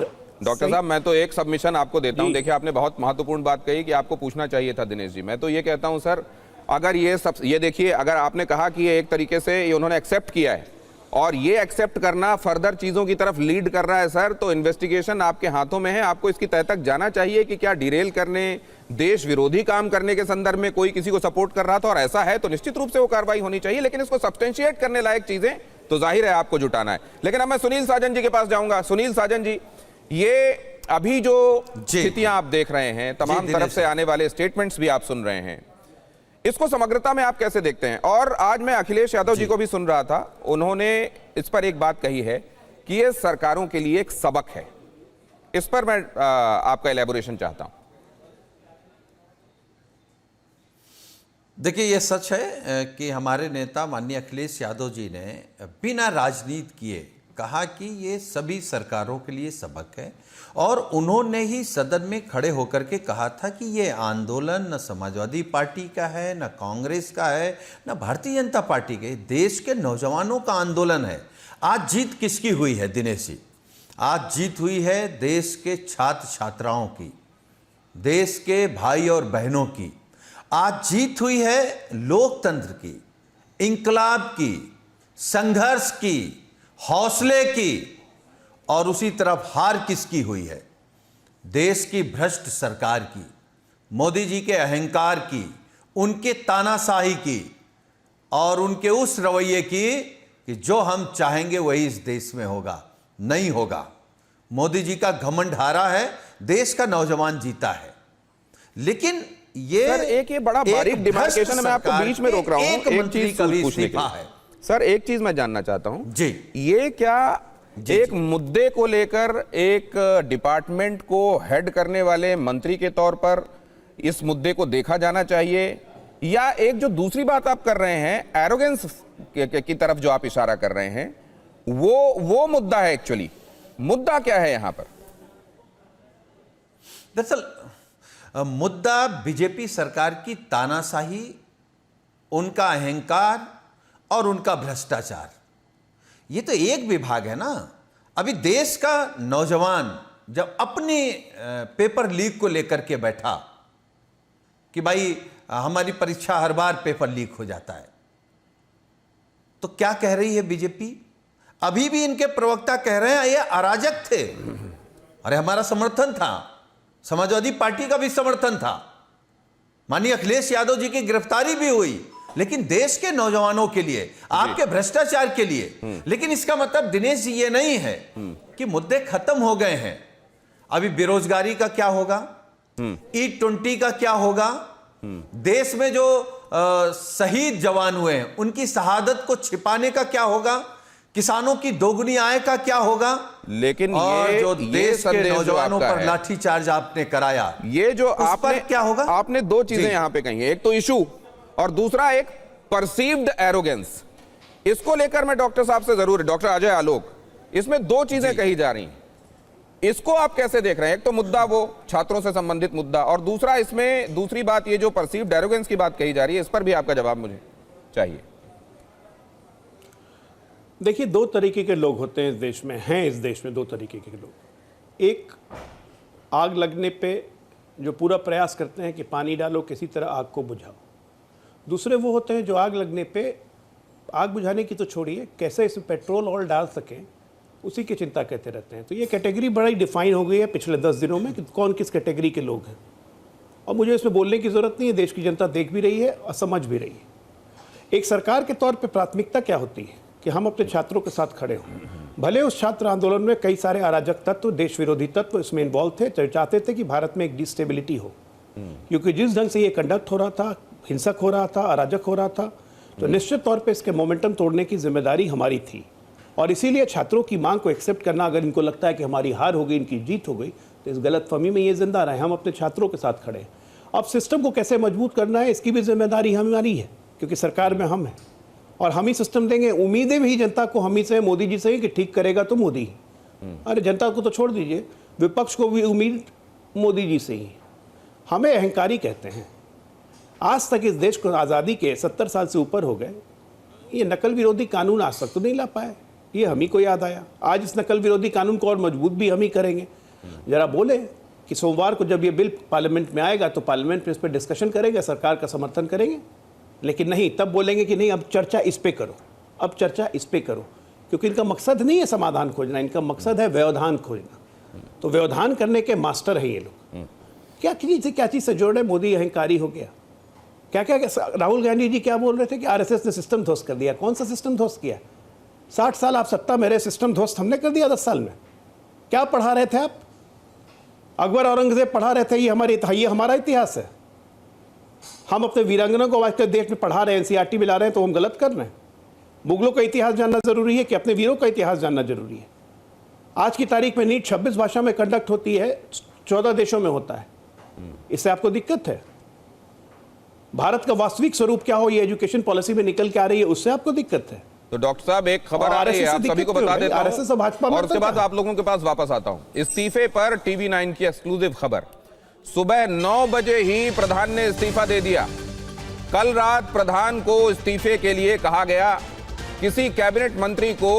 डॉक्टर साहब, मैं तो एक सबमिशन आपको देता हूं। देखिए, आपने बहुत महत्वपूर्ण बात कही कि आपको पूछना चाहिए था दिनेश जी। मैं तो ये कहता हूं सर, अगर ये देखिए, अगर आपने कहा कि ये एक तरीके से ये उन्होंने एक्सेप्ट किया है और ये एक्सेप्ट करना फर्दर चीजों की तरफ लीड कर रहा है सर, तो इन्वेस्टिगेशन आपके हाथों में है। आपको इसकी तह तक जाना चाहिए कि क्या डिरेल करने, देश विरोधी काम करने के संदर्भ में कोई किसी को सपोर्ट कर रहा था, और ऐसा है तो निश्चित रूप से वो कार्रवाई होनी चाहिए। लेकिन इसको सब्सटेंशिएट करने लायक चीजें तो जाहिर है आपको जुटाना है। लेकिन अब मैं सुनील साजन जी के पास जाऊंगा। सुनील साजन जी, ये अभी जो स्थितियां आप देख रहे हैं, तमाम तरफ से आने वाले स्टेटमेंट्स भी आप सुन रहे हैं, इसको समग्रता में आप कैसे देखते हैं? और आज मैं अखिलेश यादव जी को भी सुन रहा था, उन्होंने इस पर एक बात कही है कि ये सरकारों के लिए एक सबक है। इस पर मैं आपका एलैबोरेशन चाहता हूं। देखिए, ये सच है कि हमारे नेता माननीय अखिलेश यादव जी ने बिना राजनीति किए कहा कि ये सभी सरकारों के लिए सबक है, और उन्होंने ही सदन में खड़े होकर के कहा था कि ये आंदोलन न समाजवादी पार्टी का है, न कांग्रेस का है, न भारतीय जनता पार्टी के, देश के नौजवानों का आंदोलन है। आज जीत किसकी हुई है दिनेश जी? आज जीत हुई है देश के छात्र छात्राओं की, देश के भाई और बहनों की। आज जीत हुई है लोकतंत्र की, इंकलाब की, संघर्ष की, हौसले की। और उसी तरफ हार किसकी हुई है? देश की भ्रष्ट सरकार की, मोदी जी के अहंकार की, उनके तानाशाही की, और उनके उस रवैये की कि जो हम चाहेंगे वही इस देश में होगा। नहीं होगा। मोदी जी का घमंड हारा है, देश का नौजवान जीता है। लेकिन ये सर, एक ये बड़ा बारीक डिमार्केशन है। मैं आपको बीच में रोक रहा हूं, एक चीज पूछने के लिए। सर, एक चीज मैं जानना चाहता हूं जी, ये क्या एक मुद्दे को लेकर एक डिपार्टमेंट को हेड करने वाले मंत्री के तौर पर इस मुद्दे को देखा जाना चाहिए, या एक जो दूसरी बात आप कर रहे हैं एरोगेंस की तरफ जो आप इशारा कर रहे हैं, वो मुद्दा है? एक्चुअली मुद्दा क्या है यहां पर? दरअसल मुद्दा बीजेपी सरकार की तानाशाही, उनका अहंकार और उनका भ्रष्टाचार। ये तो एक विभाग है ना। अभी देश का नौजवान जब अपनी पेपर लीक को लेकर के बैठा कि भाई हमारी परीक्षा हर बार पेपर लीक हो जाता है, तो क्या कह रही है बीजेपी? अभी भी इनके प्रवक्ता कह रहे हैं ये अराजक थे। अरे हमारा समर्थन था, समाजवादी पार्टी का भी समर्थन था, माननीय अखिलेश यादव जी की गिरफ्तारी भी हुई, लेकिन देश के नौजवानों के लिए, आपके भ्रष्टाचार के लिए। लेकिन इसका मतलब दिनेश जी ये नहीं है कि मुद्दे खत्म हो गए हैं। अभी बेरोजगारी का क्या होगा? E20 का क्या होगा? देश में जो शहीद जवान हुए हैं उनकी शहादत को छिपाने का क्या होगा? किसानों की दोगुनी आय का क्या होगा? लेकिन और ये जो देश के नौजवानों पर लाठीचार्ज आपने कराया, ये जो आपने क्या होगा? आपने दो चीजें यहां पे कही हैं, एक तो इशू और दूसरा एक परसीव्ड एरोगेंस। इसको लेकर मैं डॉक्टर साहब से जरूर, डॉक्टर अजय आलोक, इसमें दो चीजें कही जा रही हैं, इसको आप कैसे देख रहे हैं? एक तो मुद्दा वो छात्रों से संबंधित मुद्दा, और दूसरा इसमें दूसरी बात ये जो परसीव्ड एरोगेंस की बात कही जा रही है, इस पर भी आपका जवाब मुझे चाहिए। देखिए, दो तरीके के लोग होते हैं इस देश में, हैं इस देश में दो तरीके के लोग। एक आग लगने पे जो पूरा प्रयास करते हैं कि पानी डालो, किसी तरह आग को बुझाओ। दूसरे वो होते हैं जो आग लगने पे आग बुझाने की तो छोड़िए, कैसे इसमें पेट्रोल और डाल सकें उसी की चिंता करते रहते हैं। तो ये कैटेगरी बड़ा ही डिफाइन हो गई है पिछले 10 दिनों में कि कौन किस कैटेगरी के लोग हैं, और मुझे इसमें बोलने की ज़रूरत नहीं है, देश की जनता देख भी रही है और समझ भी रही है। एक सरकार के तौर पर प्राथमिकता क्या होती है कि हम अपने छात्रों के साथ खड़े हों। भले उस छात्र आंदोलन में कई सारे अराजक तत्व, देश विरोधी तत्व इसमें इन्वॉल्व थे, चाहते थे कि भारत में एक डिस्टेबिलिटी हो, क्योंकि जिस ढंग से ये कंडक्ट हो रहा था, हिंसक हो रहा था, अराजक हो रहा था, तो निश्चित तौर पे इसके मोमेंटम तोड़ने की जिम्मेदारी हमारी थी। और इसीलिए छात्रों की मांग को एक्सेप्ट करना, अगर इनको लगता है कि हमारी हार हो गई, इनकी जीत हो गई, तो इस गलतफहमी में ये जिंदा रहे। हम अपने छात्रों के साथ खड़े हैं। अब सिस्टम को कैसे मजबूत करना है, इसकी भी जिम्मेदारी हमारी है, क्योंकि सरकार में हम हैं और हम ही सिस्टम देंगे। उम्मीदें भी जनता को हम ही से, मोदी जी से ही कि ठीक करेगा तो मोदी ही। अरे जनता को तो छोड़ दीजिए, विपक्ष को भी उम्मीद मोदी जी से ही। हमें अहंकारी कहते हैं, आज तक इस देश को आज़ादी के 70 साल से ऊपर हो गए, ये नकल विरोधी कानून आज तक तो नहीं ला पाए। ये हम ही को याद आया। आज इस नकल विरोधी कानून को और मजबूत भी हम ही करेंगे। जरा बोले कि सोमवार को जब ये बिल पार्लियामेंट में आएगा तो पार्लियामेंट में इस पर डिस्कशन करेंगे, सरकार का समर्थन करेंगे। लेकिन नहीं, तब बोलेंगे कि नहीं अब चर्चा इस पे करो, अब चर्चा इस पे करो, क्योंकि इनका मकसद नहीं है समाधान खोजना, इनका मकसद है व्यवधान खोजना। तो व्यवधान करने के मास्टर है ये लोग। क्या चीज़ से जोड़ रहे? मोदी अहंकारी हो गया। क्या क्या राहुल गांधी जी क्या बोल रहे थे कि आरएसएस ने सिस्टम ध्वस्त कर दिया। कौन सा सिस्टम ध्वस्त किया? 60 साल आप सत्ता में रहे, सिस्टम ध्वस्त हमने कर दिया 10 साल में। क्या पढ़ा रहे थे आप? अकबर औरंगजेब पढ़ा रहे थे ये हमारा इतिहास है। हम अपने वीरांगनाओं को आज के देश में पढ़ा रहे हैं, एनसीईआरटी में ला रहे हैं, तो हम गलत कर रहे हैं। मुगलों का इतिहास जानना जरूरी है कि अपने वीरों का इतिहास जानना जरूरी है। आज की तारीख में नीट 26 भाषा में कंडक्ट होती है, 14 देशों में होता है। इससे आपको दिक्कत है? भारत का वास्तविक स्वरूप क्या हो ये एजुकेशन पॉलिसी में निकल के आ रही है, उससे आपको दिक्कत है। तो डॉक्टर साहब एक खबर आ रही है, आप सभी को बता देता हूं और उसके बाद आप लोगों के पास वापस आता हूं। इस्तीफे पर TV9 की एक्सक्लूसिव खबर। सुबह 9 बजे ही प्रधान ने इस्तीफा दे दिया। कल रात प्रधान को इस्तीफे के लिए कहा गया। किसी कैबिनेट मंत्री को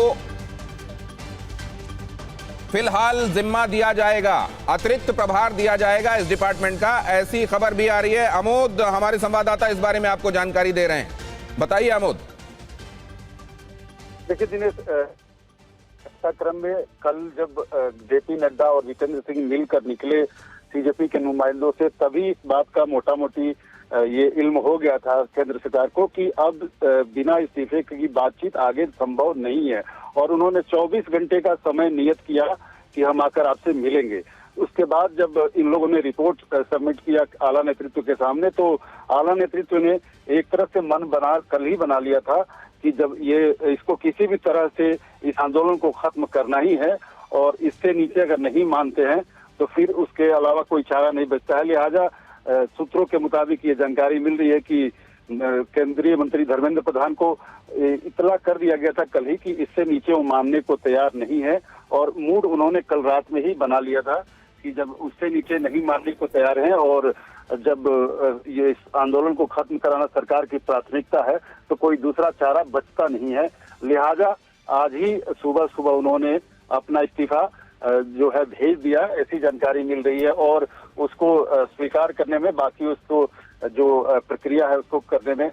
फिलहाल जिम्मा दिया जाएगा, अतिरिक्त प्रभार दिया जाएगा इस डिपार्टमेंट का, ऐसी खबर भी आ रही है। आमोद हमारे संवाददाता इस बारे में आपको जानकारी दे रहे हैं, बताइए आमोद। देखिए दिनेश, क्रम में कल जब जेपी नड्डा और जितेंद्र सिंह मिलकर निकले सीजेपी के नुमाइंदों से, तभी इस बात का मोटा मोटी ये इल्म हो गया था केंद्र सरकार को कि अब बिना इस्तीफे की बातचीत आगे संभव नहीं है। और उन्होंने 24 घंटे का समय नियत किया कि हम आकर आपसे मिलेंगे। उसके बाद जब इन लोगों ने रिपोर्ट सबमिट किया आला नेतृत्व के सामने, तो आला नेतृत्व ने एक तरफ से मन कल ही बना लिया था कि जब इसको किसी भी तरह से इस आंदोलन को खत्म करना ही है और इससे नीचे अगर नहीं मानते हैं तो फिर उसके अलावा कोई चारा नहीं बचता है। लिहाजा सूत्रों के मुताबिक ये जानकारी मिल रही है कि केंद्रीय मंत्री धर्मेंद्र प्रधान को इतला कर दिया गया था कल ही कि इससे नीचे वो मानने को तैयार नहीं है। और मूड उन्होंने कल रात में ही बना लिया था कि जब उससे नीचे नहीं मानने को तैयार हैं और जब ये इस आंदोलन को खत्म कराना सरकार की प्राथमिकता है तो कोई दूसरा चारा बचता नहीं है। लिहाजा आज ही सुबह सुबह उन्होंने अपना इस्तीफा जो है भेज दिया, ऐसी जानकारी मिल रही है। और उसको स्वीकार करने में, बाकी उसको जो प्रक्रिया है उसको करने में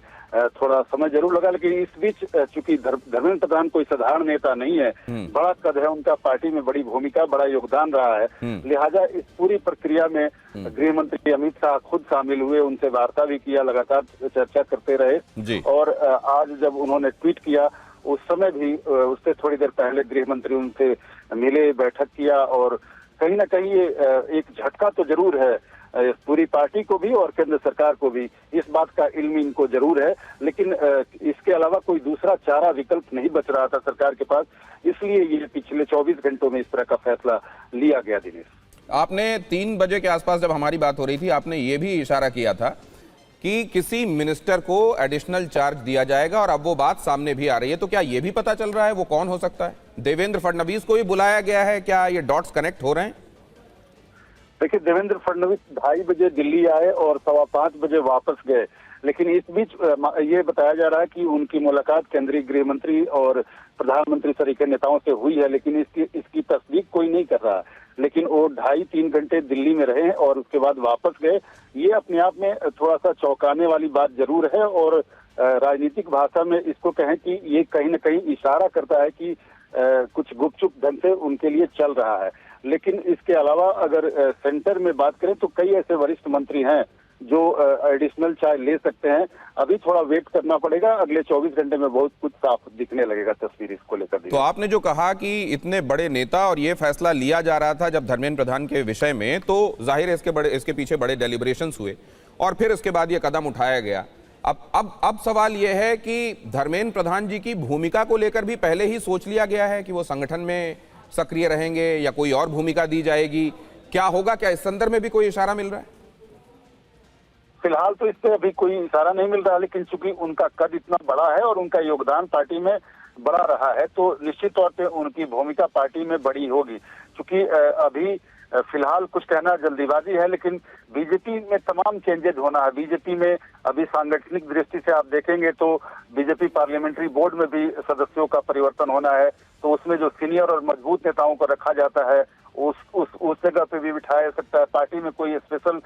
थोड़ा समय जरूर लगा, लेकिन इस बीच चूंकि धर्मेंद्र प्रधान कोई साधारण नेता नहीं है, बड़ा कद है उनका, पार्टी में बड़ी भूमिका, बड़ा योगदान रहा है। लिहाजा इस पूरी प्रक्रिया में गृह मंत्री अमित शाह खुद शामिल हुए, उनसे वार्ता भी किया, लगातार चर्चा करते रहे। और आज जब उन्होंने ट्वीट किया उस समय भी उससे थोड़ी देर पहले गृह मंत्री उनसे मिले, बैठक किया। और कहीं ना कहीं ये एक झटका तो जरूर है पूरी पार्टी को भी और केंद्र सरकार को भी, इस बात का इल्म इनको जरूर है। लेकिन इसके अलावा कोई दूसरा चारा विकल्प नहीं बच रहा था सरकार के पास, इसलिए ये पिछले 24 घंटों में इस तरह का फैसला लिया गया। दिनेश, आपने 3 बजे के आसपास जब हमारी बात हो रही थी, आपने ये भी इशारा किया था कि किसी मिनिस्टर को एडिशनल चार्ज दिया जाएगा और अब वो बात सामने भी आ रही है। तो क्या ये भी पता चल रहा है वो कौन हो सकता है? देवेंद्र फडणवीस को भी बुलाया गया है, क्या ये डॉट्स कनेक्ट हो रहे हैं? देखिए, देवेंद्र फडणवीस 2:30 बजे दिल्ली आए और 5:15 बजे वापस गए, लेकिन इस बीच ये बताया जा रहा है कि उनकी मुलाकात केंद्रीय गृह मंत्री और प्रधानमंत्री सरीखे नेताओं से हुई है, लेकिन इसकी तस्दीक कोई नहीं कर रहा। लेकिन वो 2.5-3 घंटे दिल्ली में रहे और उसके बाद वापस गए। ये अपने आप में थोड़ा सा चौंकाने वाली बात जरूर है और राजनीतिक भाषा में इसको कहें कि ये कहीं ना कहीं इशारा करता है कि कुछ गुपचुप ढंग से उनके लिए चल रहा है। लेकिन इसके अलावा अगर सेंटर में बात करें तो कई ऐसे वरिष्ठ मंत्री हैं जो एडिशनल चार्ज ले सकते हैं। अभी थोड़ा वेट करना पड़ेगा, अगले 24 घंटे में बहुत कुछ साफ दिखने लगेगा तस्वीर इसको लेकर। तो आपने जो कहा कि इतने बड़े नेता और ये फैसला लिया जा रहा था जब धर्मेंद्र प्रधान के विषय में, तो जाहिर है इसके पीछे बड़े डेलिब्रेशंस हुए और फिर इसके बाद ये कदम उठाया गया। अब सवाल यह है कि धर्मेंद्र प्रधान जी की भूमिका को लेकर भी पहले ही सोच लिया गया है कि वो संगठन में सक्रिय रहेंगे या कोई और भूमिका दी जाएगी, क्या होगा? क्या इस संदर्भ में भी कोई इशारा मिल रहा है? फिलहाल तो इस पे अभी कोई इशारा नहीं मिल रहा, लेकिन चूंकि उनका कद इतना बड़ा है और उनका योगदान पार्टी में बड़ा रहा है तो निश्चित तौर पे उनकी भूमिका पार्टी में बड़ी होगी। चूंकि अभी फिलहाल कुछ कहना जल्दीबाजी है, लेकिन बीजेपी में तमाम चेंजेज होना है। बीजेपी में अभी सांगठनिक दृष्टि से आप देखेंगे तो बीजेपी पार्लियामेंट्री बोर्ड में भी सदस्यों का परिवर्तन होना है, तो उसमें जो सीनियर और मजबूत नेताओं को रखा जाता है उस जगह पे भी बिठाया जा सकता है। पार्टी में कोई स्पेशल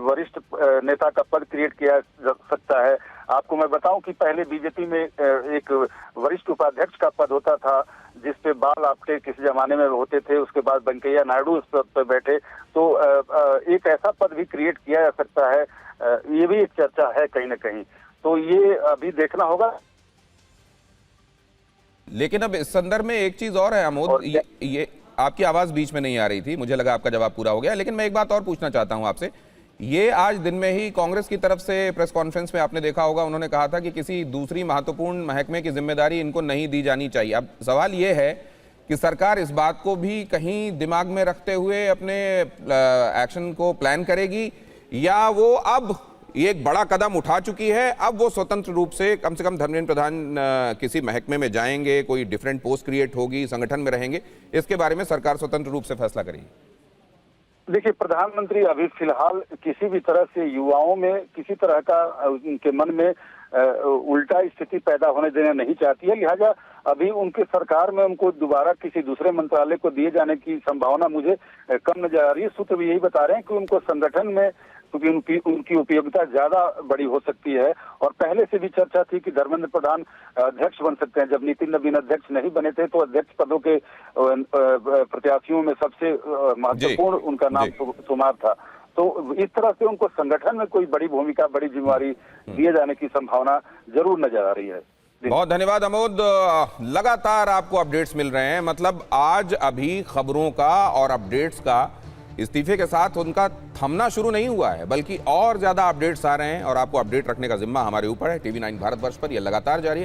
वरिष्ठ नेता का पद क्रिएट किया जा सकता है। आपको मैं बताऊं कि पहले बीजेपी में एक वरिष्ठ उपाध्यक्ष का पद होता था, जिस पे बाल आपटे किसी जमाने में होते थे, उसके बाद वेंकैया नायडू उस पद पर बैठे, तो एक ऐसा पद भी क्रिएट किया जा सकता है। ये भी एक चर्चा है कहीं ना कहीं, तो ये अभी देखना होगा। लेकिन अब इस संदर्भ में एक चीज और है अमोद, ये आपकी आवाज बीच में नहीं आ रही थी, मुझे लगा आपका जवाब पूरा हो गया, लेकिन मैं एक बात और पूछना चाहता हूं आपसे। ये आज दिन में ही कांग्रेस की तरफ से प्रेस कॉन्फ्रेंस में आपने देखा होगा, उन्होंने कहा था कि किसी दूसरी महत्वपूर्ण महकमे की जिम्मेदारी इनको नहीं दी जानी चाहिए। अब सवाल ये है कि सरकार इस बात को भी कहीं दिमाग में रखते हुए अपने एक्शन को प्लान करेगी, या वो अब ये एक बड़ा कदम उठा चुकी है, अब वो स्वतंत्र रूप से कम धर्मेंद्र प्रधान किसी महकमे में जाएंगे, कोई डिफरेंट पोस्ट क्रिएट होगी, संगठन में रहेंगे, इसके बारे में सरकार स्वतंत्र रूप से फैसला करेगी? देखिए, प्रधानमंत्री अभी फिलहाल किसी भी तरह से युवाओं में किसी तरह का उनके मन में उल्टा स्थिति पैदा होने देना नहीं चाहती है, लिहाजा अभी उनके सरकार में उनको दोबारा किसी दूसरे मंत्रालय को दिए जाने की संभावना मुझे कम नजर आ रही है। सूत्र भी यही बता रहे हैं कि उनको संगठन में क्योंकि उनकी उपयोगिता ज्यादा बड़ी हो सकती है, और पहले से भी चर्चा थी कि धर्मेंद्र प्रधान अध्यक्ष बन सकते हैं। जब नितिन नवीन अध्यक्ष नहीं बने थे तो अध्यक्ष पदों के प्रत्याशियों में सबसे महत्वपूर्ण उनका नाम शुमार था। तो इस तरह से उनको संगठन में कोई बड़ी भूमिका, बड़ी जिम्मेवारी दिए जाने की संभावना जरूर नजर आ रही है। बहुत धन्यवाद अमोद, लगातार आपको अपडेट्स मिल रहे हैं। मतलब आज अभी खबरों का और अपडेट्स का इस्तीफे के साथ उनका थमना शुरू नहीं हुआ है, बल्कि और ज्यादा अपडेट्स आ रहे हैं, और आपको अपडेट रखने का जिम्मा हमारे ऊपर है। TV9 भारतवर्ष पर यह लगातार जारी है।